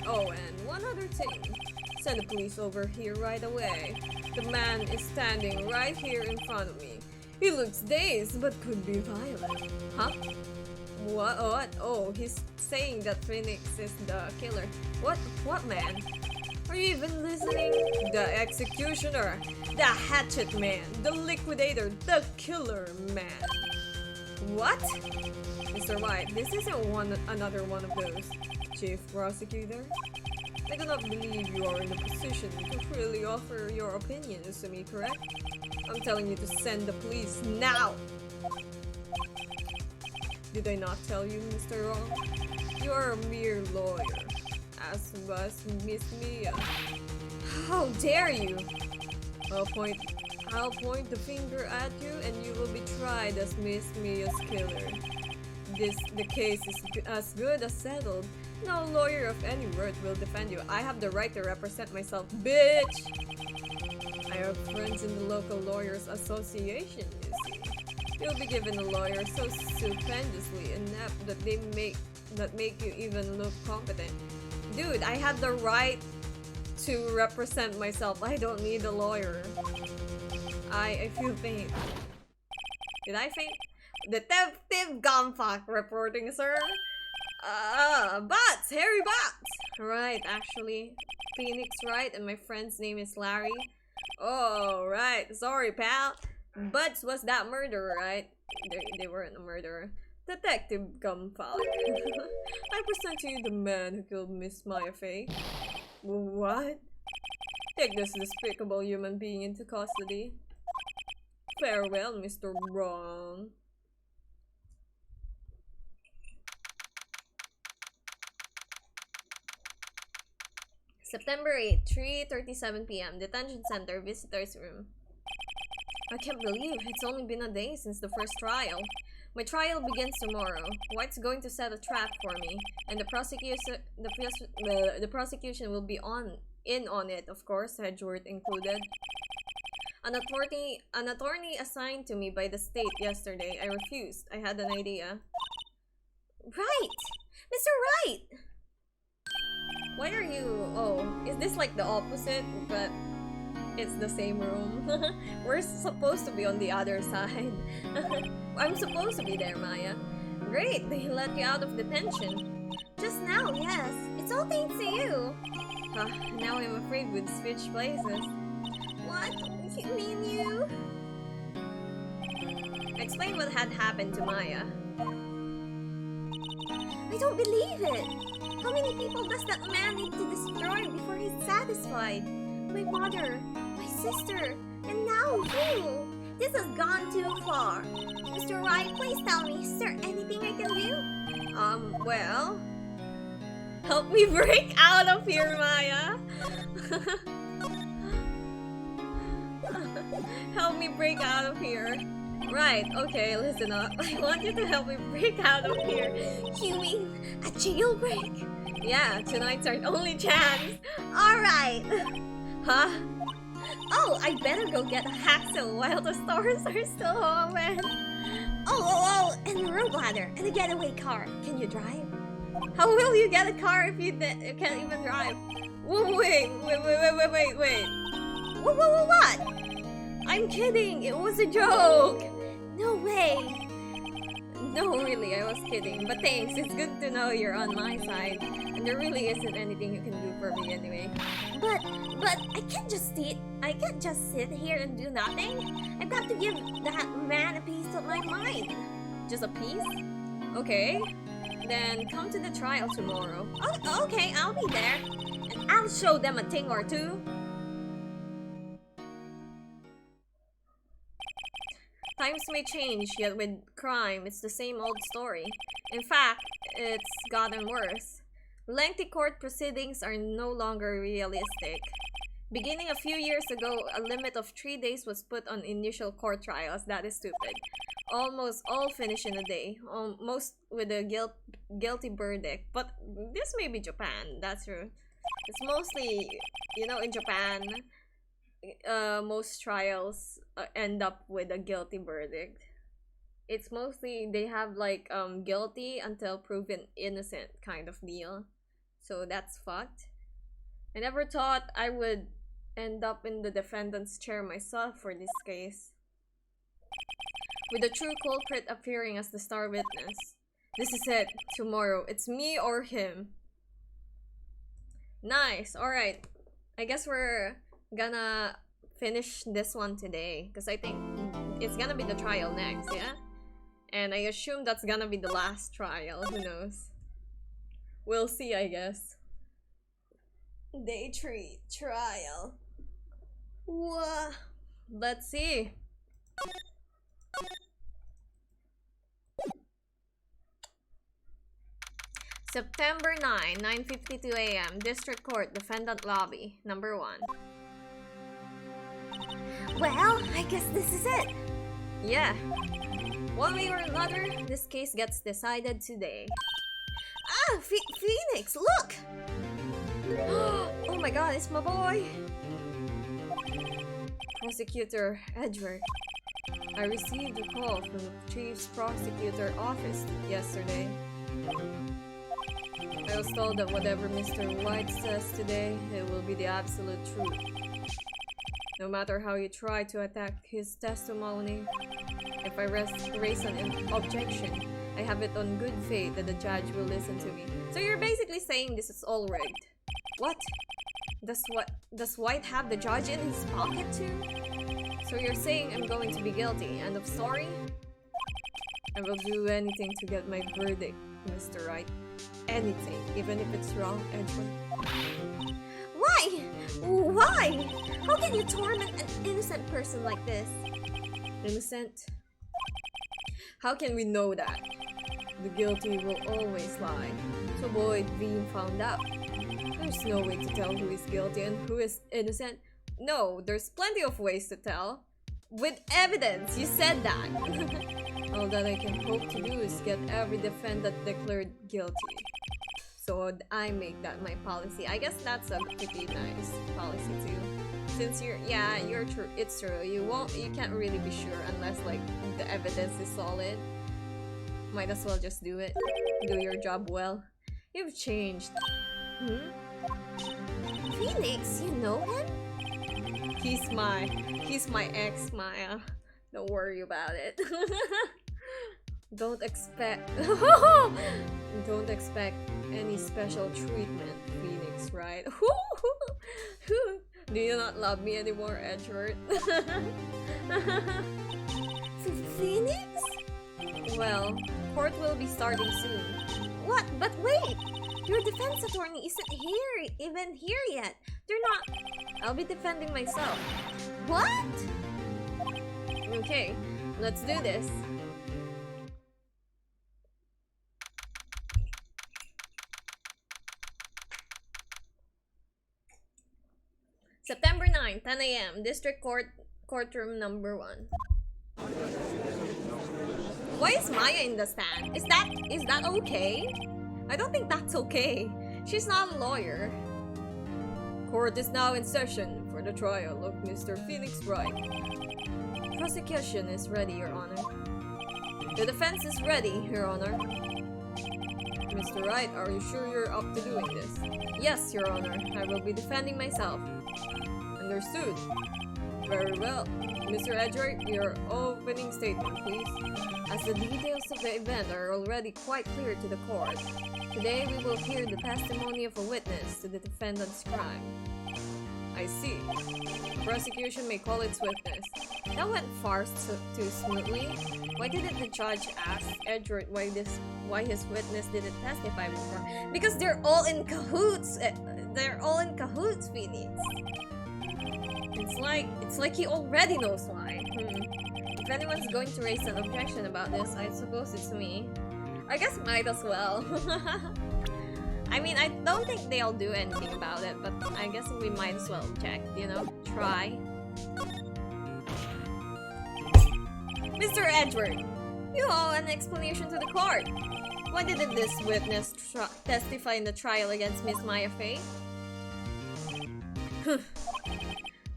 Oh, and one other thing. Send the police over here right away. The man is standing right here in front of me. He looks dazed, but could be violent. Huh? What? Oh, he's saying that Phoenix is the killer. What man? Are you even listening? The executioner, the hatchet man, the liquidator, the killer man. What? Mr. White, this isn't another one of those. Chief Prosecutor? I do not believe you are in a position to freely offer your opinions to me, correct? I'm telling you to send the police now! Did I not tell you, Mr. Wrong? You are a mere lawyer, as was Miss Mia. How dare you! I'll point the finger at you and you will be tried as Miss Mia's killer. The case is as good as settled. No lawyer of any worth will defend you. I have the right to represent myself, bitch! I have friends in the local lawyers association, you see. You'll be given a lawyer so stupendously inept that make you even look competent. Dude, I have the right to represent myself. I don't need a lawyer. I feel faint. Did I faint? Detective Gumfuck reporting, sir. Bots! Harry Bots! Right, actually. Phoenix Wright and my friend's name is Larry. Oh, right. Sorry, pal. Butts was that murderer, right? They weren't a murderer. Detective Gumfuck. I present to you the man who killed Miss Maya Fey. What? Take this despicable human being into custody. Farewell, Mr. Wrong. September 8, 3:37 p.m. Detention Center, Visitors Room. I can't believe it's only been a day since the first trial. My trial begins tomorrow. White's going to set a trap for me, and the prosecution will be in on it, of course, Hedgeworth included. An attorney assigned to me by the state yesterday. I refused. I had an idea. Right! Mr. Wright! Why are you... Oh, is this like the opposite? But it's the same room. We're supposed to be on the other side. I'm supposed to be there, Maya. Great, they let you out of detention. Just now, yes. It's all thanks to you. Now I'm afraid we'd switch places. What? You mean you? Explain what had happened to Maya. I don't believe it. How many people does that man need to destroy before he's satisfied? My mother, my sister, and now you! This has gone too far. Mr. Wright, please tell me, is there anything I can do? Well... Help me break out of here, Maya! Help me break out of here. Right, okay, listen up. I want you to help me break out of here. You mean a jailbreak? Yeah, tonight's our only chance. Alright. Huh? Oh, I better go get a hacksaw while the stores are still open. Oh, and a rope ladder and a getaway car. Can you drive? How will you get a car if you can't even drive? Wait. What? I'm kidding, it was a joke. No way. No, really, I was kidding. But thanks, it's good to know you're on my side. And there really isn't anything you can do for me anyway. But I can't just sit here and do nothing. I've got to give that man a piece of my mind. Just a piece? Okay. Then come to the trial tomorrow. Oh, okay, I'll be there. And I'll show them a thing or two. Times may change, yet with crime, it's the same old story. In fact, it's gotten worse. Lengthy court proceedings are no longer realistic. Beginning a few years ago, a limit of 3 days was put on initial court trials. That is stupid. Almost all finish in a day, most with a guilty verdict. But this may be Japan, that's true. It's mostly, in Japan, most trials end up with a guilty verdict. It's mostly, they have like, guilty until proven innocent kind of deal. So that's fucked. I never thought I would end up in the defendant's chair myself for this case. With the true culprit appearing as the star witness. This is it. Tomorrow, it's me or him. Nice. Alright. I guess we're gonna finish this one today. Because I think it's gonna be the trial next, yeah? And I assume that's gonna be the last trial. Who knows? We'll see, I guess. Day 3 trial. Whoa. Let's see. September 9, 9:52 a.m. District Court, Defendant Lobby, number 1. Well, I guess this is it. Yeah. One way or another, this case gets decided today. Ah, Phoenix, look! Oh my god, it's my boy! Prosecutor Edward. I received a call from the Chief's Prosecutor Office yesterday. I was told that whatever Mr. Wright says today, it will be the absolute truth. No matter how you try to attack his testimony, if I raise an objection, I have it on good faith that the judge will listen to me. So you're basically saying this is all rigged. What? Does White have the judge in his pocket too? So you're saying I'm going to be guilty, end of story? I will do anything to get my verdict, Mr. Wright. Anything, even if it's wrong, Edward. Why? Why? How can you torment an innocent person like this? Innocent? How can we know that? The guilty will always lie, to avoid being found out. There's no way to tell who is guilty and who is innocent. No, there's plenty of ways to tell. With evidence, you said that. All that I can hope to do is get every defendant declared guilty. So I make that my policy. I guess that's a pretty nice policy too. Since you're true. It's true. You can't really be sure unless like the evidence is solid. Might as well just do it. Do your job well. You've changed. Phoenix, you know him? He's my ex, Maya. Don't worry about it. Don't expect any special treatment, Phoenix, right? Do you not love me anymore, Edward? Phoenix? Well, court will be starting soon. What? But wait! Your defense attorney isn't even here yet. They're not... I'll be defending myself. What? Okay, let's do this. September 9, 10 a.m. District Court, courtroom number 1. Why is Maya in the stand? Is that okay? I don't think that's okay. She's not a lawyer. Court is now in session for the trial of Mr. Phoenix Wright. Prosecution is ready, Your Honor. The defense is ready, Your Honor. Mr. Wright, are you sure you're up to doing this? Yes, Your Honor. I will be defending myself. Understood. Very well. Mr. Edward, your opening statement, please. As the details of the event are already quite clear to the court, today we will hear the testimony of a witness to the defendant's crime. I see. The prosecution may call its witness. That went far too smoothly. Why didn't the judge ask Edward why his witness didn't testify before? Because they're all in cahoots. They're all in cahoots, Phoenix. It's like he already knows why. If anyone's going to raise an objection about this, I suppose it's me. I guess might as well. I mean, I don't think they'll do anything about it, but I guess we might as well object, you know? Try. Mr. Edward, you owe an explanation to the court. Why didn't this witness testify in the trial against Miss Maya Faye?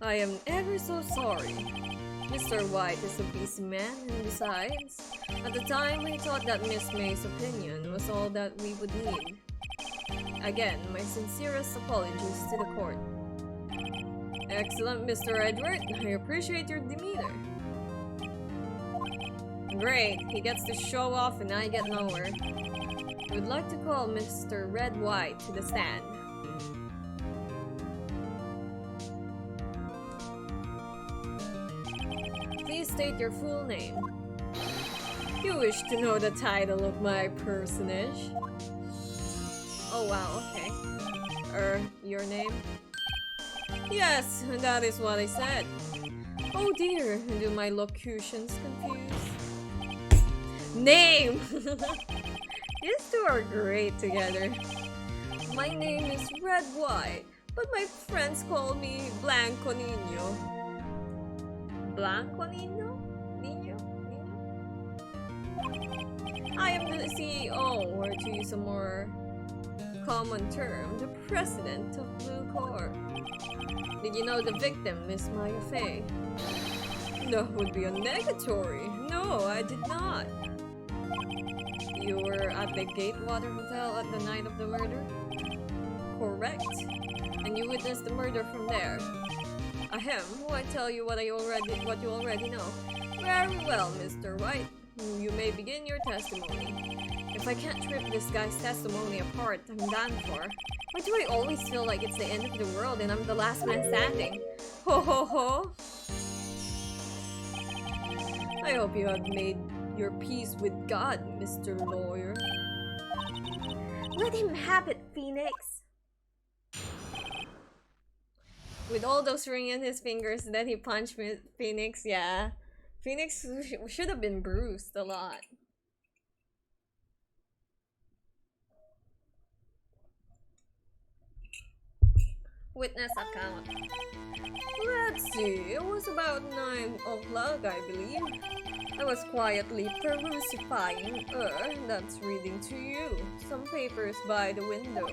I am ever so sorry. Mr. White is a busy man, and besides, at the time we thought that Miss May's opinion was all that we would need. Again, my sincerest apologies to the court. Excellent, Mr. Edward. I appreciate your demeanor. Great, he gets to show off and I get nowhere. We'd like to call Mr. Red White to the stand. Please state your full name. You wish to know the title of my personage? Oh wow, okay. Your name? Yes, that is what I said. Oh dear, do my locutions confuse? Name! These two are great together. My name is Red White, but my friends call me Blanco Nino. Blanco Nino? Nino? I am the CEO, or to use a more common term, the president of Blue Corp. Did you know the victim, Miss Maya Fey? That would be a negatory. No, I did not. You were at the Gatewater Hotel at the night of the murder? Correct. And you witnessed the murder from there. Ahem, why tell you what you already know? Very well, Mr. Wright. You may begin your testimony. If I can't rip this guy's testimony apart, I'm done for. Why do I always feel like it's the end of the world and I'm the last man standing? Ho ho ho! I hope you have made your peace with God, Mr. Lawyer. Let him have it, Phoenix. With all those rings in his fingers that he punched Phoenix, yeah. Phoenix should have been bruised a lot. Witness account. Let's see, it was about 9 o'clock, I believe. I was quietly perusifying, that's reading to you, some papers by the window.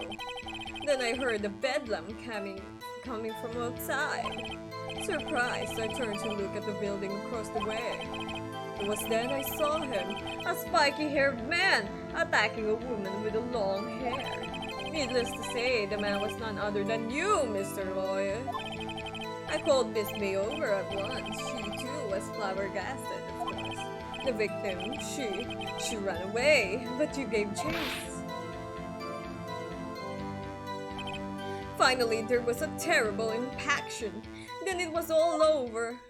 Then I heard a bedlam coming from outside. Surprised, I turned to look at the building across the way. It was then I saw him, a spiky-haired man, attacking a woman with a long hair. Needless to say, the man was none other than you, Mr. Lawyer. I called Miss May over at once. She too was flabbergasted, of course. The victim, she ran away, but you gave chase. Finally, there was a terrible impaction. Then it was all over.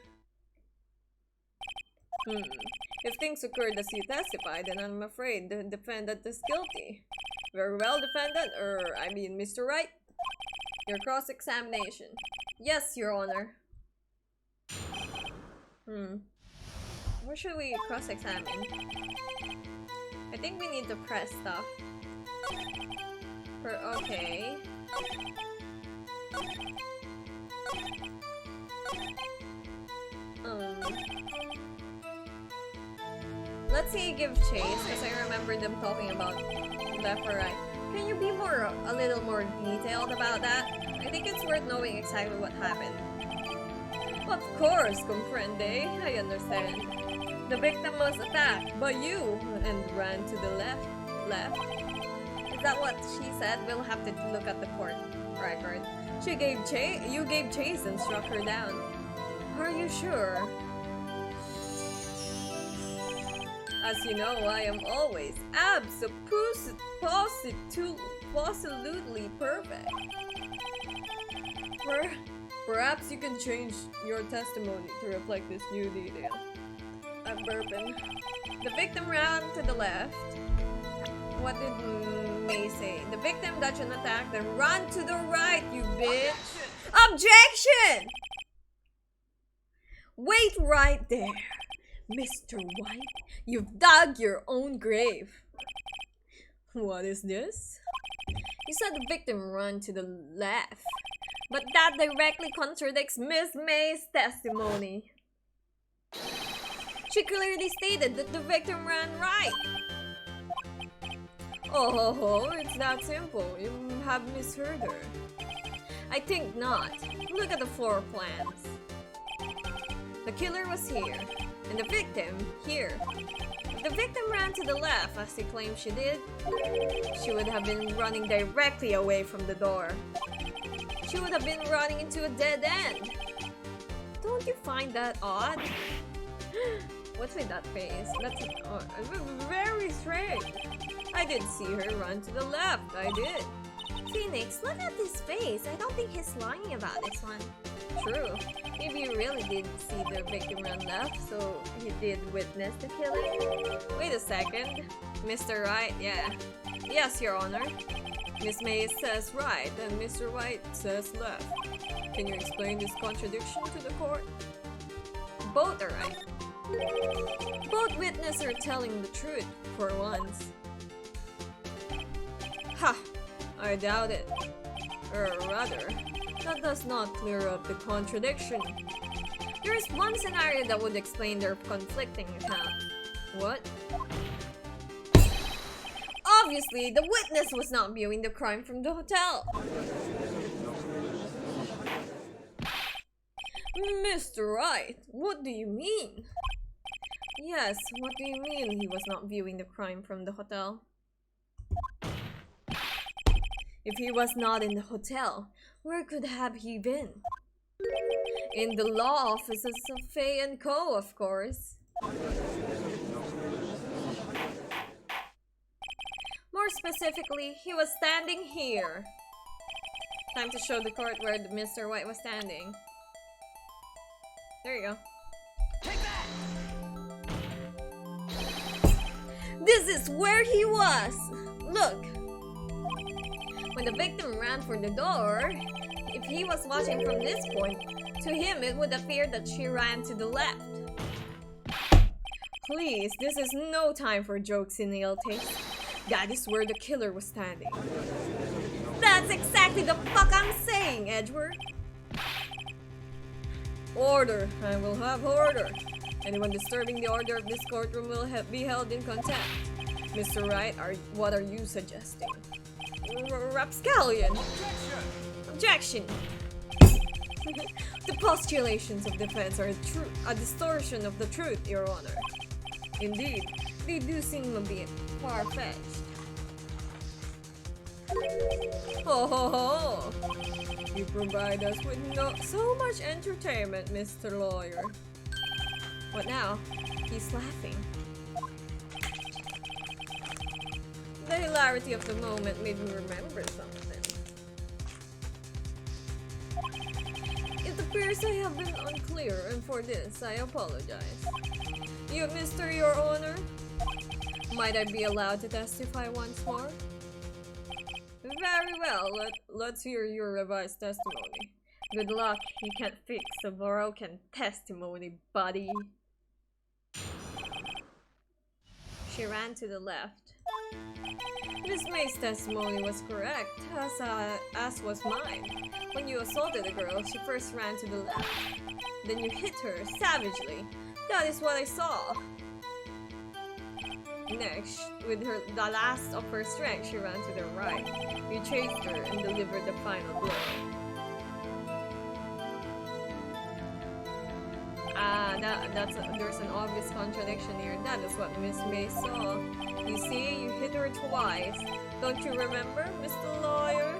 If things occurred as you testified, then I'm afraid the defendant is guilty. Very well, defendant, Mr. Wright. Your cross-examination. Yes, Your Honor. Where should we cross-examine? I think we need to press stuff. Okay. Let's see, give chase, because I remember them talking about left or right. Can you be a little more detailed about that? I think it's worth knowing exactly what happened. Of course, comprende. I understand. The victim was attacked by you and ran to the left. Is that what she said? We'll have to look at the court record. You gave chase and struck her down. Are you sure? As you know, I am always absolutely perfect. Perhaps you can change your testimony to reflect this new detail. I'm burping. The victim ran to the left. What did May say? The victim dodged an attack, then ran to the right, you bitch! Objection! Wait right there, Mr. White. You've dug your own grave. What is this? You said the victim ran to the left, but that directly contradicts Miss May's testimony. She clearly stated that the victim ran right. Oh, it's that simple. You have misheard her. I think not. Look at the floor plans. The killer was here, and the victim here. If the victim ran to the left, as he claimed she did, she would have been running directly away from the door. She would have been running into a dead end. Don't you find that odd? What's with that face? That's very strange. I did see her run to the left. I did. Phoenix, look at his face. I don't think he's lying about this one. True. Maybe you really did see the victim run left, so he did witness the killing. Wait a second. Mr. Wright, yeah. Yes, Your Honor. Miss May says right, and Mr. White says left. Can you explain this contradiction to the court? Both are right. Both witnesses are telling the truth, for once. Ha! I doubt it. Or rather, that does not clear up the contradiction. There is one scenario that would explain their conflicting accounts. What? Obviously, the witness was not viewing the crime from the hotel. Mr. Wright, what do you mean? Yes, what do you mean he was not viewing the crime from the hotel? If he was not in the hotel, where could have he been? In the law offices of Fay & Co., of course. More specifically, he was standing here. Time to show the court where Mr. White was standing. There you go. Take that! This is where he was! Look! When the victim ran for the door, if he was watching from this point, to him it would appear that she ran to the left. Please, this is no time for jokes in ill taste. That is where the killer was standing. That's exactly the fuck I'm saying, Edward! Order! I will have order. Anyone disturbing the order of this courtroom will be held in contempt. Mr. Wright, what are you suggesting? Rapscallion! Objection! The postulations of defense are a distortion of the truth, Your Honor. Indeed, they do seem a bit far-fetched. Ho ho ho! You provide us with so much entertainment, Mr. Lawyer. What now? He's laughing. The hilarity of the moment made me remember something. It appears I have been unclear, and for this I apologize. You, Mr. Your Honor? Might I be allowed to testify once more? Very well, let's hear your revised testimony. Good luck, you can't fix a broken testimony, buddy. She ran to the left. Miss May's testimony was correct, as was mine. When you assaulted the girl, she first ran to the left. Then you hit her savagely. That is what I saw. Next, with the last of her strength, she ran to the right. You chased her and delivered the final blow. There's an obvious contradiction here. That is what Miss May saw. You see, you hit her twice. Don't you remember, Mr. Lawyer?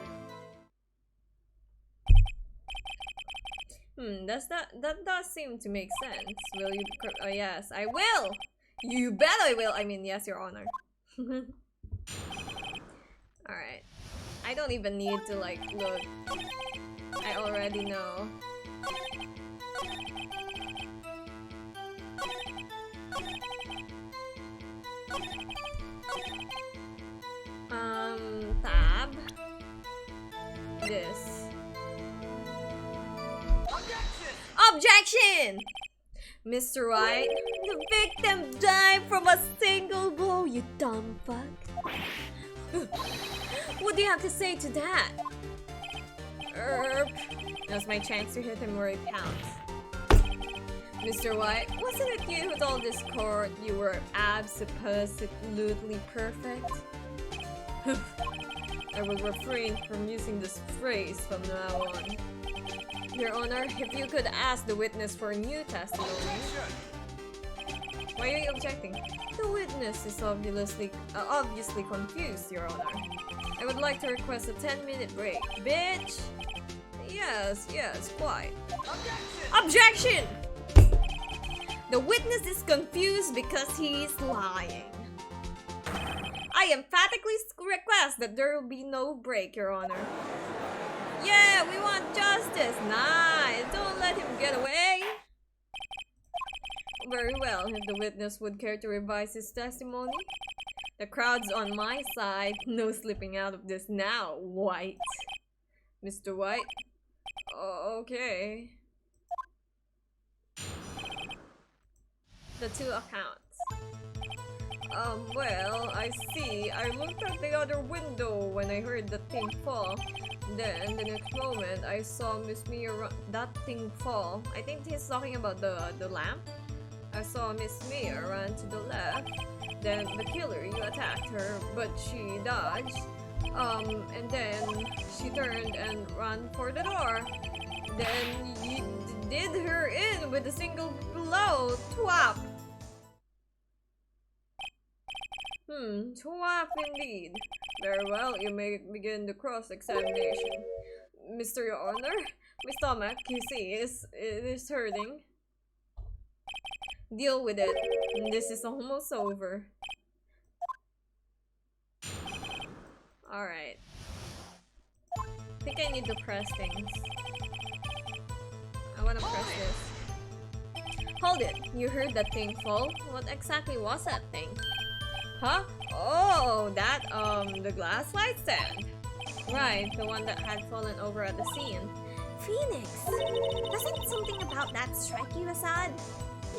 That does seem to make sense. Will you? Oh yes, I will. You bet I will. I mean, yes, Your Honor. All right. I don't even need to like look. I already know. Tab. This. Objection! Mr. Wright, the victim died from a single blow, you dumb fuck. What do you have to say to that? Now's my chance to hit him where it counts. Mr. White, wasn't it you who told this court you were absolutely perfect? I will refrain from using this phrase from now on. Your Honor, if you could ask the witness for a new testimony. Why are you objecting? The witness is obviously confused, Your Honor. I would like to request a 10-minute break. Bitch! Yes, quite. Objection! The witness is confused because he is lying. I emphatically request that there will be no break, Your Honor. Yeah, we want justice. Nice. Don't let him get away. Very well, if the witness would care to revise his testimony. The crowd's on my side. No slipping out of this now, White. Mr. White? Okay. The two accounts. Well, I see. I looked at the other window when I heard the thing fall. Then, the next moment, I saw Miss Mia that thing fall. I think he's talking about the lamp. I saw Miss Mia run to the left. Then, the killer, you attacked her, but she dodged. And then she turned and ran for the door. Then, you did her in with a single blow. Twap! Twap indeed. Very well, you may begin the cross-examination. Mr. Your Honor, my stomach, you see, it is hurting. Deal with it. This is almost over. Alright. I think I need to press things. I wanna press this. Hold it! You heard that thing fall? What exactly was that thing? Huh? Oh, that, the glass light stand. Right, the one that had fallen over at the scene. Phoenix! Doesn't something about that strike you as odd?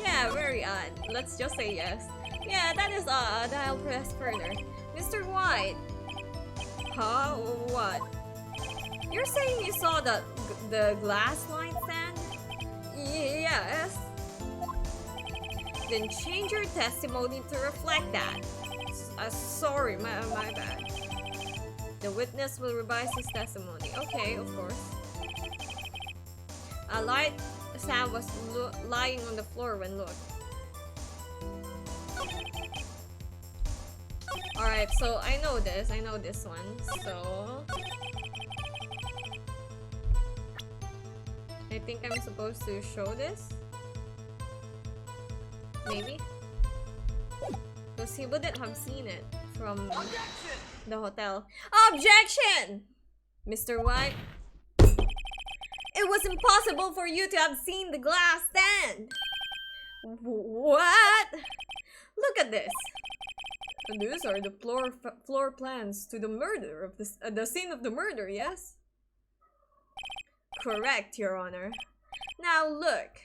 Yeah, very odd. Let's just say yes. Yeah, that is odd. I'll press further. Mr. White! Huh? What? You're saying you saw the glass light stand? Yes. Then change your testimony to reflect that. Sorry, my bad. The witness will revise his testimony. Okay, of course. A light stand was lying on the floor when looked. Alright, so I know this one, so... I think I'm supposed to show this? Maybe? Because he wouldn't have seen it from the hotel. Objection! Mr. White? It was impossible for you to have seen the glass stand! What? Look at this! These are the floor plans to the murder of the scene of the murder, yes? Correct, Your Honor. Now look.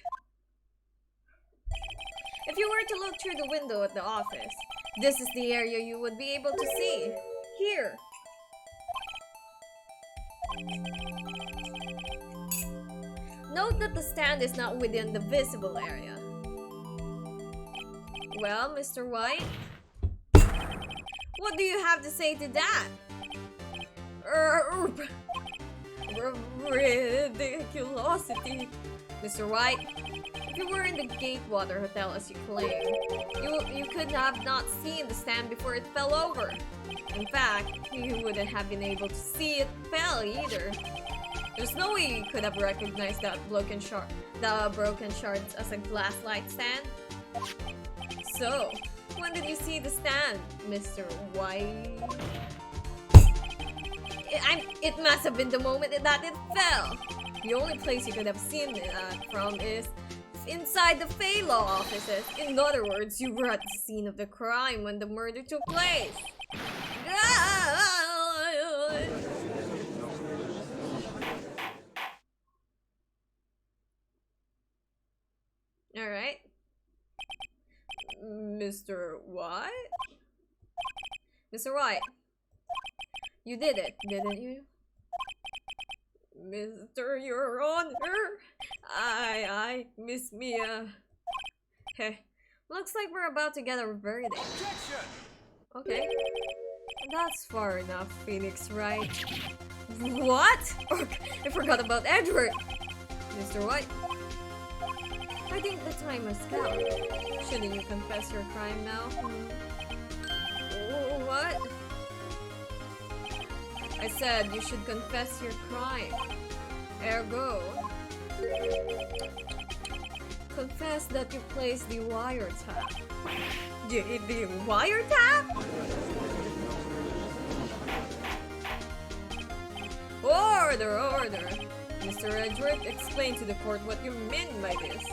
If you were to look through the window at the office, this is the area you would be able to see. Here. Note that the stand is not within the visible area. Well, Mr. White? What do you have to say to that? Ridiculosity. Mr. White, if you were in the Gatewater Hotel as you claim, you could have not seen the stand before it fell over. In fact, you wouldn't have been able to see it fell either. There's no way you could have recognized the broken shards as a glass light stand. So, when did you see the stand, Mr. White? It must have been the moment that it fell. The only place you could have seen it from is inside the Fay Law offices. In other words, you were at the scene of the crime when the murder took place. Alright. Mr. White? Mr. White, you did it, didn't you? Mr. Your Honor, I, Miss Mia. Hey, looks like we're about to get a verdict. Objection! Okay. That's far enough, Phoenix, right? What? I forgot about Edward! Mr. White? I think the time has come. Shouldn't you confess your crime now? What? I said you should confess your crime. Ergo, confess that you placed the wiretap. The wiretap? Order, order! Mr. Edward, explain to the court what you mean by this.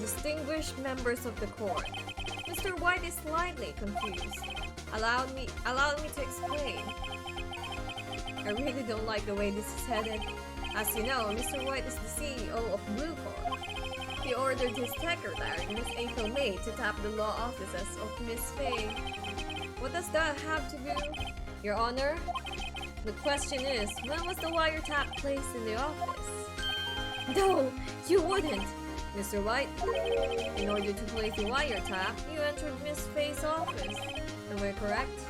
Distinguished members of the court, Mr. White is slightly confused. Allow me to explain. I really don't like the way this is headed. As you know, Mr. White is the CEO of Blue Corp. He ordered his secretary, Miss April May, to tap the law offices of Miss Faye. What does that have to do? Your Honor, the question is, when was the wiretap placed in the office? No, you wouldn't! Mr. White, in order to place the wiretap, you entered Miss Faye's office. Am I correct?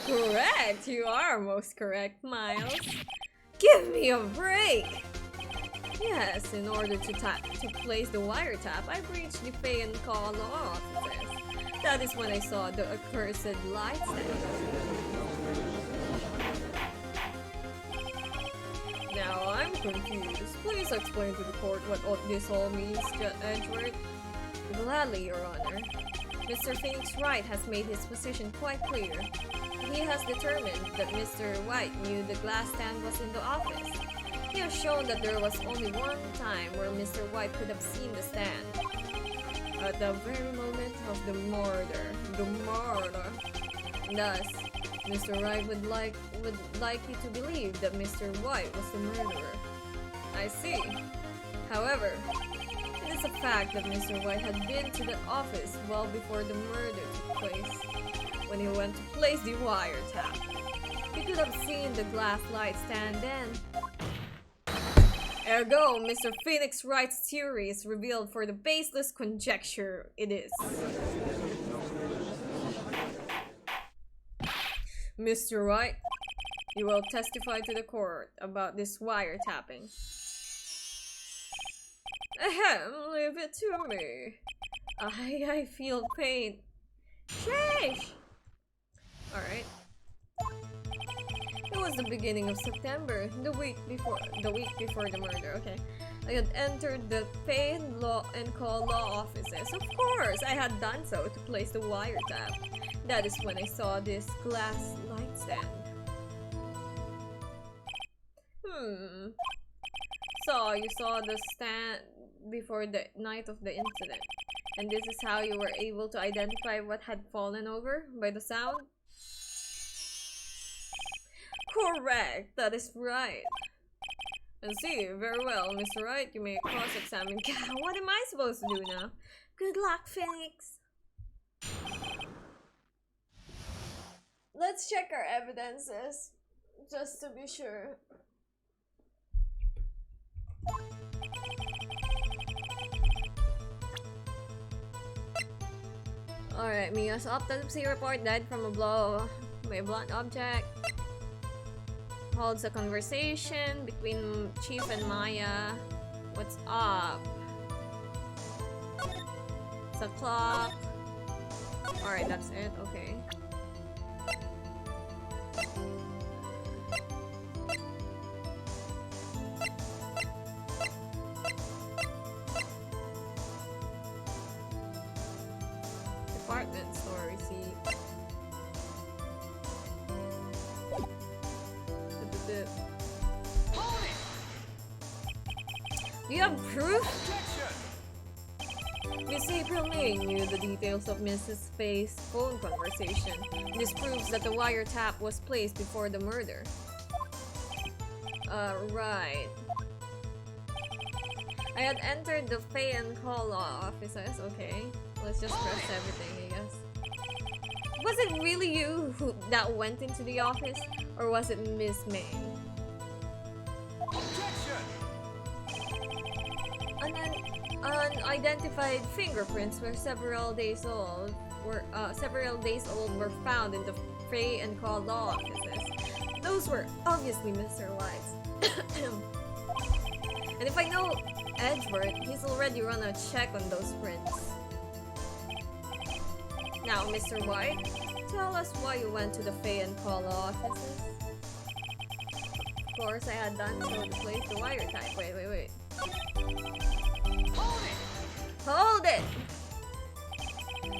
Correct! You are most correct, Miles. Give me a break! Yes, in order to place the wiretap, I breached the Faye and Call law offices. That is when I saw the accursed light stand. Now I'm confused. Please explain to the court what this all means, Edward. Gladly, Your Honor. Mr. Phoenix Wright has made his position quite clear. He has determined that Mr. White knew the glass stand was in the office. He has shown that there was only one time where Mr. White could have seen the stand. At the very moment of the murder. Thus, Mr. Wright would like you to believe that Mr. White was the murderer. I see. However, it is a fact that Mr. White had been to the office well before the murder took place. When he went to place the wiretap, he could have seen the glass light stand then. Ergo, Mr. Phoenix Wright's theory is revealed for the baseless conjecture it is. Mr. Wright, you will testify to the court about this wiretapping. Ahem, leave it to me. I feel pain. Sheesh! Alright. It was the beginning of September, the week before the murder, okay. I had entered the Pay and Call law offices. Of course, I had done so to place the wiretap. That is when I saw this glass light stand. So, you saw the stand before the night of the incident. And this is how you were able to identify what had fallen over by the sound? Correct, that is right. And see, very well, Mr. Wright, you may cross-examine. What am I supposed to do now? Good luck, Phoenix. Let's check our evidences, just to be sure. Alright, Mia's autopsy report died from a blow by a blunt object. Holds a conversation between Chief and Maya. What's up? It's a clock. Alright, that's it. Okay. Department store receipt. Do you have proof? Miss April May knew the details of Mrs. Faye's phone conversation. This proves that the wiretap was placed before the murder. Right. I had entered the Pay and Call law offices. Okay, let's just press everything, I guess. Was it really you that went into the office, or was it Miss May? Unidentified fingerprints were several days old were found in the Pay and Call law offices. Those were obviously Mr. White's. And if I know Edward, he's already run a check on those prints. Now, Mr. White, tell us why you went to the Pay and Call law offices. Of course, I had done so to place the wiretap. Wait. Hold it!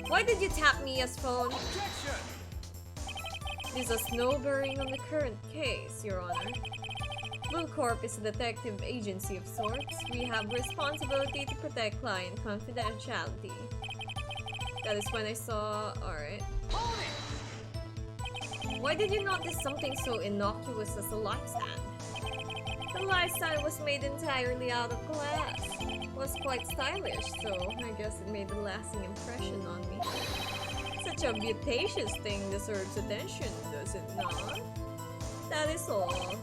Why did you tap Mia's phone? This is no bearing on the current case, Your Honor. Blue Corp is a detective agency of sorts. We have responsibility to protect client confidentiality. That is when I saw... Alright. Why did you notice something so innocuous as a light stand? The lifestyle was made entirely out of glass. It was quite stylish, so I guess it made a lasting impression on me. Such a beautacious thing deserves attention, does it not? That is all.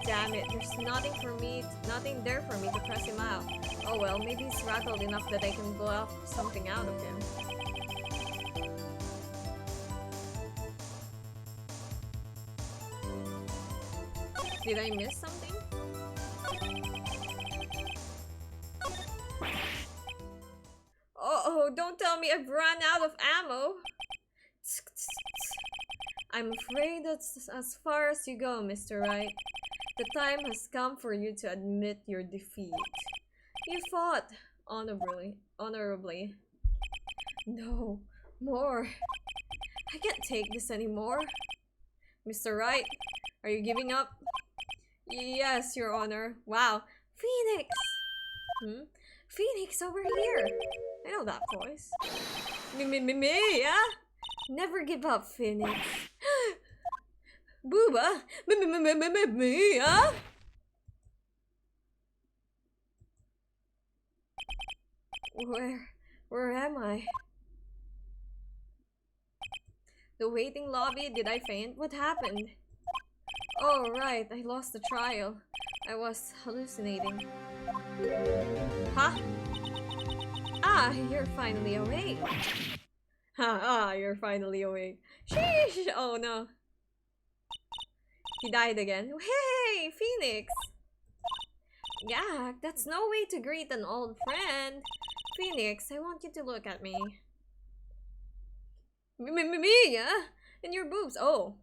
Damn it, there's nothing there for me to press him out. Oh well, maybe he's rattled enough that I can bluff something out of him. Did I miss something? Oh, don't tell me I've run out of ammo. I'm afraid that's as far as you go, Mr. Wright. The time has come for you to admit your defeat. You fought honorably. No, more. I can't take this anymore. Mr. Wright, are you giving up? Yes, Your Honor. Wow. Phoenix! Phoenix, over here! I know that voice. Me, yeah? Never give up, Phoenix. Booba! Me, yeah? Where am I? The waiting lobby? Did I faint? What happened? Oh, right. I lost the trial. I was hallucinating. Huh? Ah, you're finally awake. You're finally awake. Sheesh! Oh no. He died again. Hey, Phoenix! Gak, that's no way to greet an old friend. Phoenix, I want you to look at me. Me, yeah? And your boobs. Oh.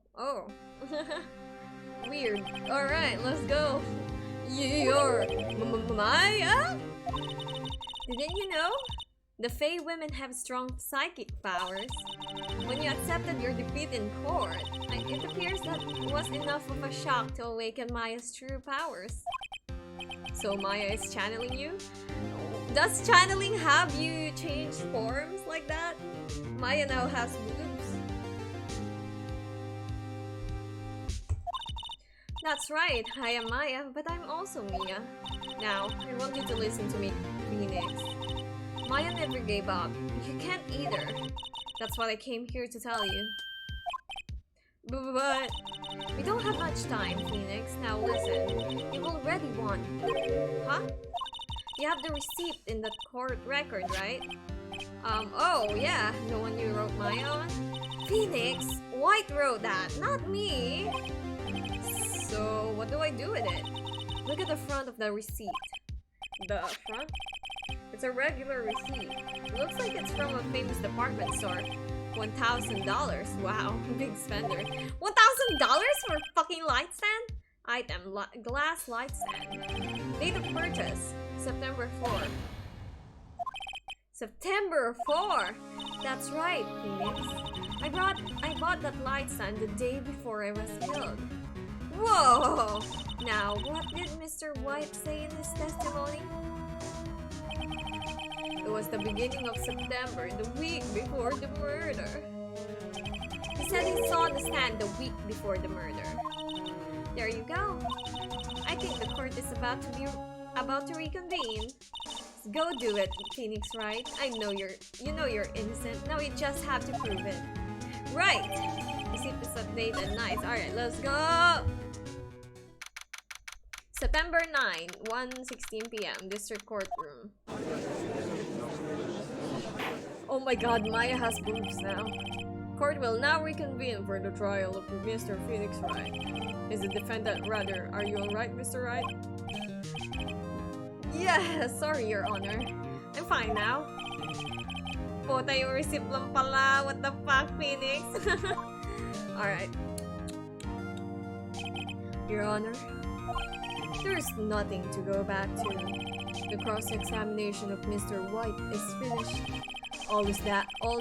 Weird. Alright, let's go. You're Maya? Didn't you know? The Fae women have strong psychic powers. When you accepted your defeat in court, it appears that was enough of a shock to awaken Maya's true powers. So Maya is channeling you? Does channeling have you change forms like that? Maya now has boobs. That's right, I am Maya, but I'm also Mia. Now, I want you to listen to me, Phoenix. Maya never gave up. You can't either. That's what I came here to tell you. But we don't have much time, Phoenix. Now listen, you've already won. Huh? You have the receipt in the court record, right? Oh yeah, the one you wrote Maya on? Phoenix, White wrote that, not me! So, what do I do with it? Look at the front of the receipt. The front? It's a regular receipt. It looks like it's from a famous department store. $1,000. Wow, big spender. $1,000 for a fucking light stand? Item, glass light stand. Date of purchase, September 4. September 4! That's right, Phoenix. I bought that light stand the day before I was killed. Whoa! Now, what did Mr. White say in his testimony? It was the beginning of September, the week before the murder. He said he saw the stand the week before the murder. There you go. I think the court is about to reconvene. Go do it, Phoenix Wright. You know you're innocent. Now you just have to prove it. Right. Receipt is updated. Nice. Alright, let's go. September 9, 1:16 p.m. District Courtroom. Oh my god, Maya has boobs now. Court will now reconvene for the trial of Mr. Phoenix Wright. Is the defendant rather? Are you alright, Mr. Wright? Yeah, sorry, Your Honor. I'm fine now. Puta, yung receipt lang pala. What the fuck, Phoenix? Alright. Your Honor, there's nothing to go back to. The cross-examination of Mr. White is finished. All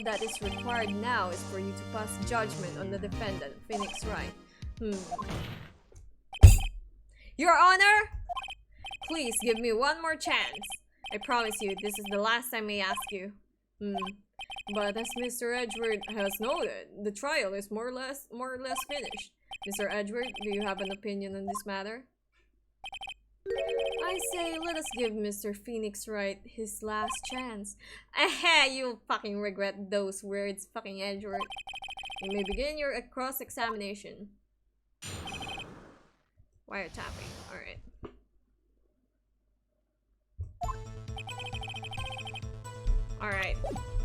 that is required now is for you to pass judgment on the defendant, Phoenix Wright. Your Honor! Please give me one more chance. I promise you, this is the last time I ask you. But as Mr. Edward has noted, the trial is more or less finished. Mr. Edward, do you have an opinion on this matter? I say, let us give Mr. Phoenix Wright his last chance. You'll fucking regret those words, fucking Edward. You may begin your cross-examination. Wiretapping, alright. Alright,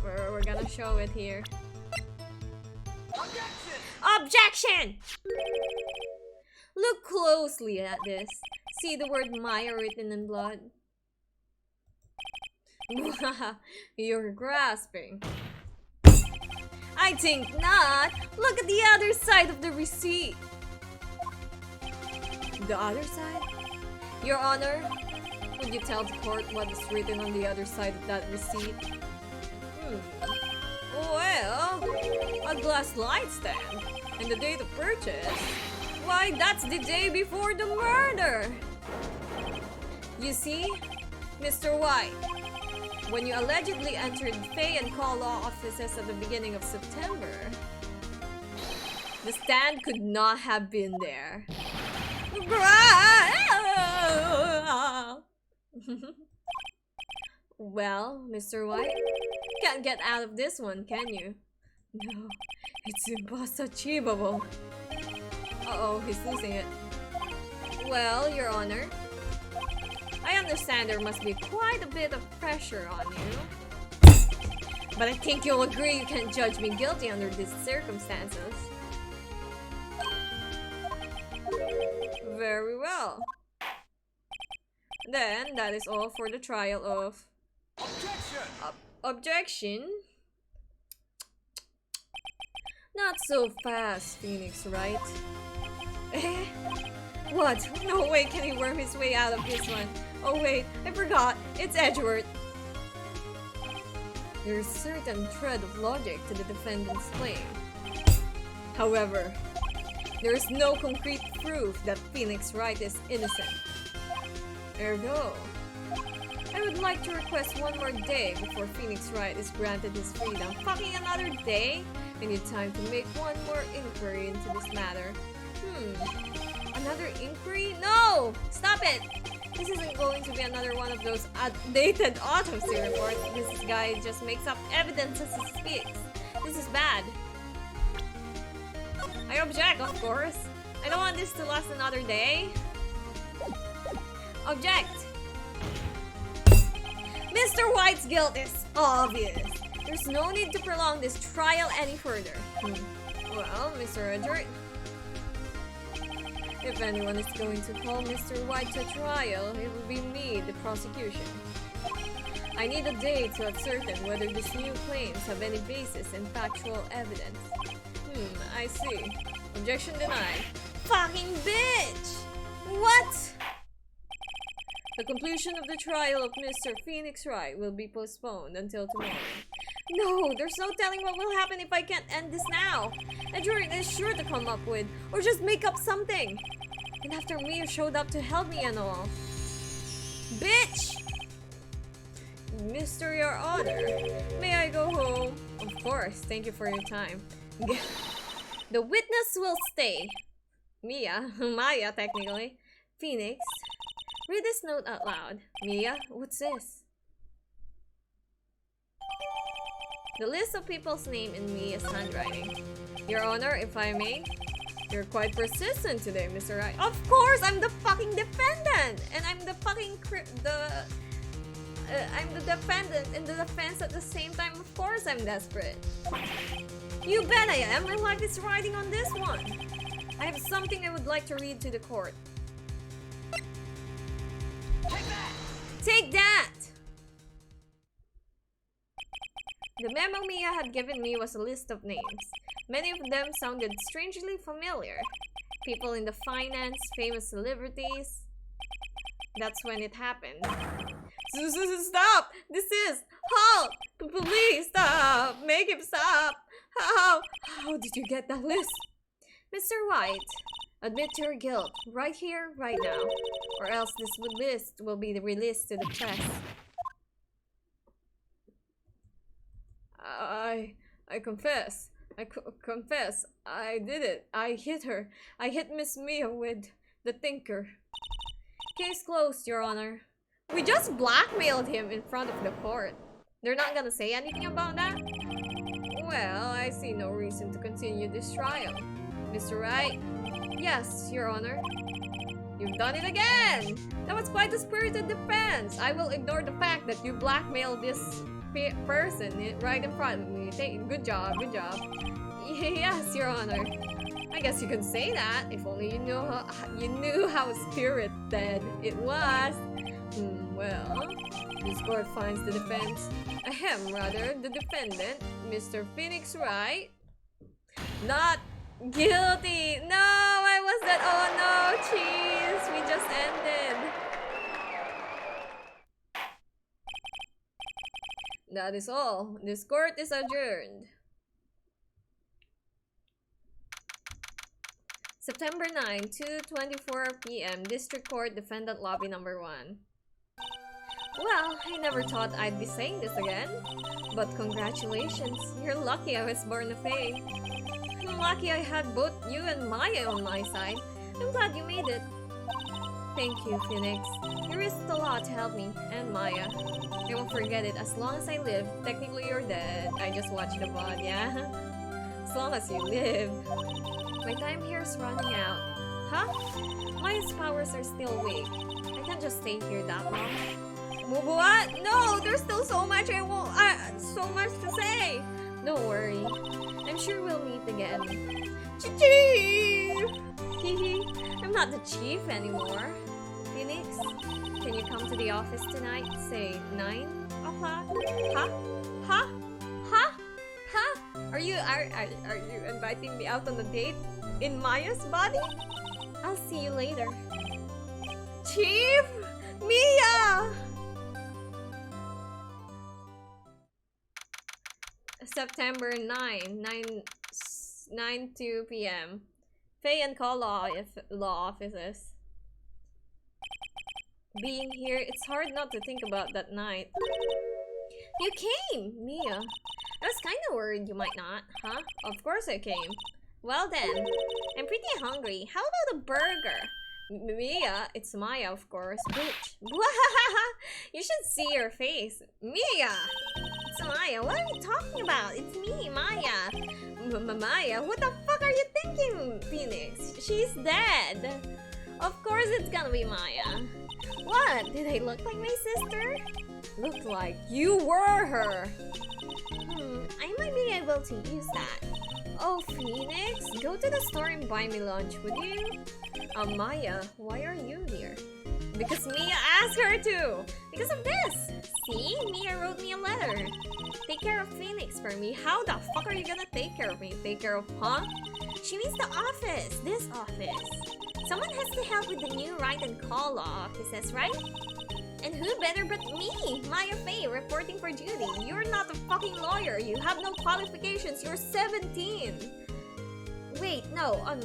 we're gonna show it here. Objection! Objection! Look closely at this. See the word Maya written in blood? You're grasping. I think not. Look at the other side of the receipt. The other side? Your Honor, would you tell the court what is written on the other side of that receipt? Well, a glass light stand and the date of purchase. Why, that's the day before the murder! You see, Mr. White, when you allegedly entered Fay and Call Law offices at the beginning of September, the stand could not have been there. Well, Mr. White, can't get out of this one, can you? No, it's impossible. Uh-oh, he's losing it. Well, Your Honor, I understand there must be quite a bit of pressure on you. But I think you'll agree you can't judge me guilty under these circumstances. Very well. Then, that is all for the trial of... Objection! Objection? Not so fast, Phoenix Wright. Eh? What? No way can he worm his way out of this one. Oh wait, I forgot. It's Edward. There is a certain thread of logic to the defendant's claim. However, there is no concrete proof that Phoenix Wright is innocent. Ergo, I would like to request one more day before Phoenix Wright is granted his freedom. Fucking another day? I need time to make one more inquiry into this matter. Another inquiry? No! Stop it! This isn't going to be another one of those outdated autopsy reports. This guy just makes up evidence as he speaks. This is bad. I object, of course. I don't want this to last another day. Object! Mr. White's guilt is obvious. There's no need to prolong this trial any further. Well, Mr. Edward, if anyone is going to call Mr. White to trial, it will be me, the prosecution. I need a day to ascertain whether these new claims have any basis in factual evidence. I see. Objection denied. Fucking bitch! What? The conclusion of the trial of Mr. Phoenix Wright will be postponed until tomorrow. No, there's no telling what will happen if I can't end this now. Edward is sure to come up with, or just make up something. And after Mia showed up to help me and all. Bitch! Mr. Your Honor, may I go home? Of course, thank you for your time. The witness will stay. Mia, Maya technically. Phoenix, read this note out loud. Mia, what's this? The list of people's name in Mia's handwriting. Your Honor, if I may. You're quite persistent today, Mr. Wright. Of course, I'm the fucking defendant! And I'm the fucking I'm the defendant in the defense at the same time. Of course I'm desperate. You bet I am. My life is riding on this one. I have something I would like to read to the court. Take that! Take that! The memo Mia had given me was a list of names. Many of them sounded strangely familiar. People in the finance, famous celebrities. That's when it happened. Stop! This is... Halt! Please stop! Make him stop! How did you get that list? Mr. White, admit to your guilt right here, right now. Or else this list will be released to the press. I confess. I confess. I did it. I hit her. I hit Miss Mia with the thinker. Case closed, Your Honor. We just blackmailed him in front of the court. They're not gonna say anything about that? Well, I see no reason to continue this trial. Mr. Wright? Yes, Your Honor. You've done it again! That was quite a spirited defense. I will ignore the fact that you blackmailed this person right in front of me. Good job, good job. Yes, Your Honor. I guess you could say that if only you knew how spirited it was. Well, this court finds the defense. Rather, the defendant, Mr. Phoenix Wright, not guilty. No, I was that. Oh no, jeez, we just ended. That is all. This court is adjourned. September 9, 2:24 p.m. District Court, Defendant Lobby Number 1. Well, I never thought I'd be saying this again. But congratulations, you're lucky I was born a Fae. I'm lucky I had both you and Maya on my side. I'm glad you made it. Thank you, Phoenix. You risked a lot to help me, and Maya. I won't forget it as long as I live. Technically, you're dead. I just watched the VOD, yeah? As long as you live. My time here is running out. Huh? Maya's powers are still weak. I can't just stay here that long. What? No, there's still so much so much to say. Don't worry. I'm sure we'll meet again. Chief! Hehe. I'm not the chief anymore. Phoenix, can you come to the office tonight? Say 9 o'clock? Huh? Huh? Huh? Huh? Are you inviting me out on a date in Maya's body? I'll see you later. Chief! Mia! September 9:02 p.m. Faye and Call law offices. Being here, it's hard not to think about that night. You came, Mia. I was kind of worried you might not, huh? Of course I came. Well then, I'm pretty hungry. How about a burger? Mia, it's Maya, of course. Bitch. You should see your face. Mia! It's Maya. What are you talking about? It's me, Maya. Maya? What the fuck are you thinking, Phoenix? She's dead. Of course it's gonna be Maya. What? Did I look like my sister? Looked like you were her. I might be able to use that. Oh, Phoenix, go to the store and buy me lunch, would you? Maya, why are you here? Because Mia asked her to! Because of this! See? Mia wrote me a letter. Take care of Phoenix for me. How the fuck are you gonna take care of me? Take care of, huh? She means the office. This office. Someone has to help with the new Wright and Call law offices, right? And who better but me, Maya Faye, reporting for duty. You're not a fucking lawyer. You have no qualifications. You're 17. Wait, no. On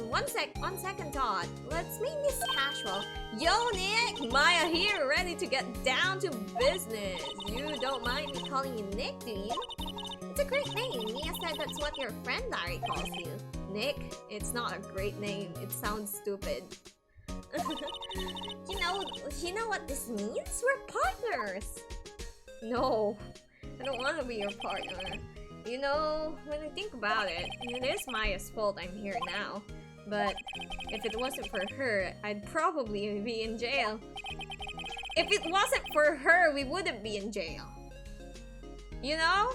second thought, let's make this casual. Yo, Nick! Maya here, ready to get down to business. You don't mind me calling you Nick, do you? It's a great name. Mia said that's what your friend Larry calls you. Nick? It's not a great name. It sounds stupid. You know what this means? We're partners! No, I don't want to be your partner. You know, when I think about it, it is Maya's fault I'm here now. But if it wasn't for her, I'd probably be in jail. If it wasn't for her, we wouldn't be in jail. You know?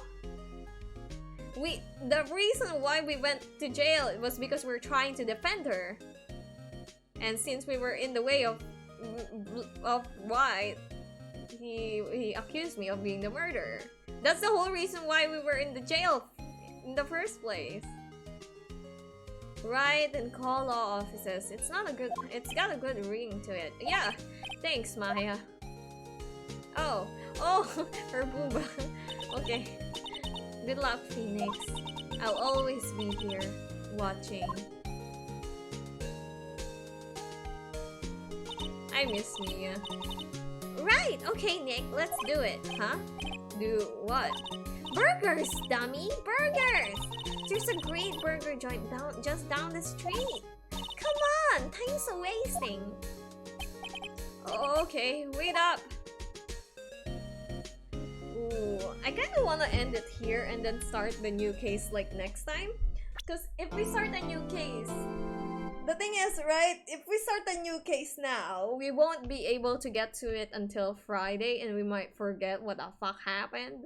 The reason why we went to jail was because we were trying to defend her. And since we were in the way of Wright, he accused me of being the murderer. That's the whole reason why we were in the jail in the first place. Wright and Call law offices. It's got a good ring to it. Yeah, thanks, Maya. Oh, her booba. Okay. Good luck, Phoenix. I'll always be here, watching. I miss Mia. Right, okay, Nick, let's do it, huh? Do what? Burgers, dummy! Burgers! There's a great burger joint just down the street. Come on, time's a wasting. Oh, okay, wait up. Ooh, I kind of want to end it here and then start the new case like next time. Because if we start a new case, the thing is, right, if we start a new case now, we won't be able to get to it until Friday and we might forget what the fuck happened.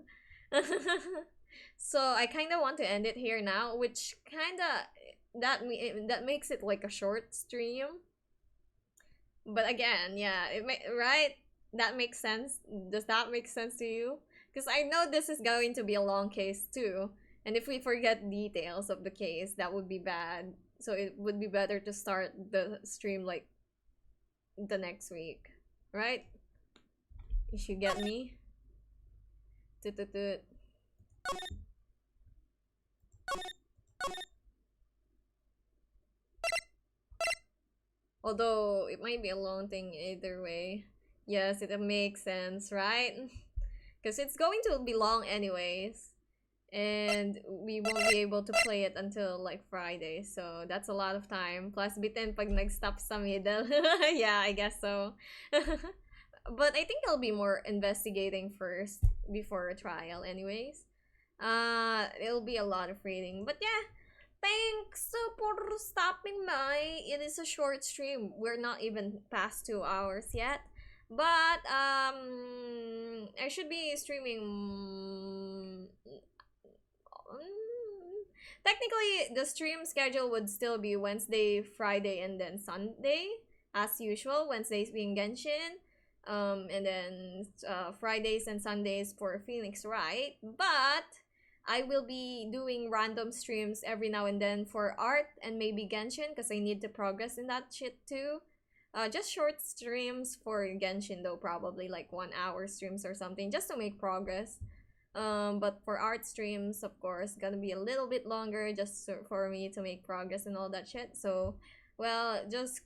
So I kind of want to end it here now, which kind of, that makes it like a short stream. But again, yeah, right? That makes sense. Does that make sense to you? Because I know this is going to be a long case too. And if we forget details of the case, that would be bad. So it would be better to start the stream like the next week. Right? If you get me? Tut. Although it might be a long thing either way. Yes, it makes sense, right? Because it's going to be long anyways. And we won't be able to play it until like Friday. So that's a lot of time. Plus bitin pag nag-stop sa middle. Yeah, I guess so. But I think I'll be more investigating first before a trial anyways. It'll be a lot of reading. But yeah, thanks for stopping by. It is a short stream. We're not even past 2 hours yet. But I should be streaming. Technically, the stream schedule would still be Wednesday, Friday, and then Sunday, as usual. Wednesdays being Genshin, and then Fridays and Sundays for Phoenix Wright. But I will be doing random streams every now and then for art and maybe Genshin because I need to progress in that shit too. Just short streams for Genshin though, probably like 1 hour streams or something, just to make progress. But for art streams, of course, gonna be a little bit longer just for me to make progress and all that shit. So, well, just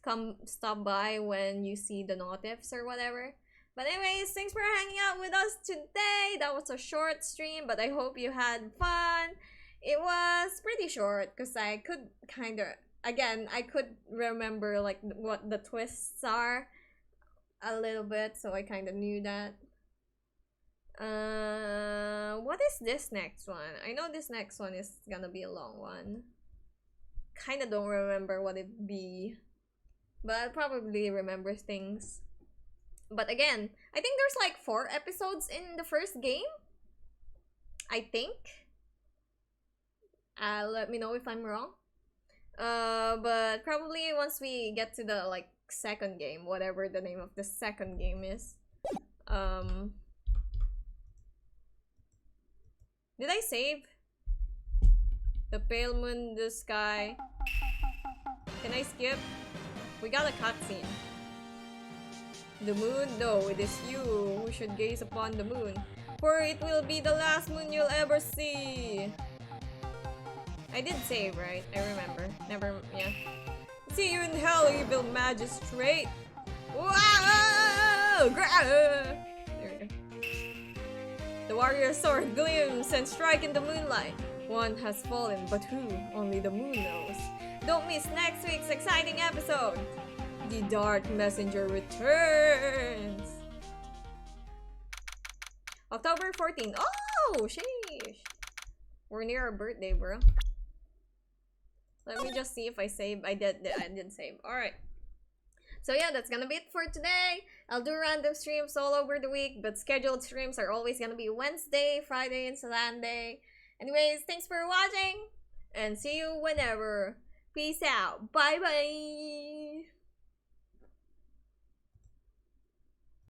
stop by when you see the notifs or whatever. But anyways, thanks for hanging out with us today. That was a short stream, but I hope you had fun. It was pretty short because I could kind of, again, I could remember like what the twists are a little bit, so I kind of knew that. What is this next one? I know this next one is gonna be a long one. Kinda don't remember what it be, but I'll probably remember things. But again, I think there's like 4 episodes in the first game. I think. Let me know if I'm wrong. But probably once we get to the like second game, whatever the name of the second game is. Did I save? The pale moon, the sky. Can I skip? We got a cutscene. The moon? No, it is you who should gaze upon the moon, for it will be the last moon you'll ever see. I did save, right? I remember. Never, yeah. See you in hell, evil magistrate! Wow! There we go. The warrior's sword gleams and strikes in the moonlight. One has fallen, but who? Only the moon knows. Don't miss next week's exciting episode! The Dark Messenger returns! October 14th. Oh, sheesh! We're near our birthday, bro. Let me just see if I saved. I did save. Alright. So yeah, that's gonna be it for today. I'll do random streams all over the week, but scheduled streams are always gonna be Wednesday, Friday, and Sunday. Anyways, thanks for watching, and see you whenever. Peace out. Bye bye.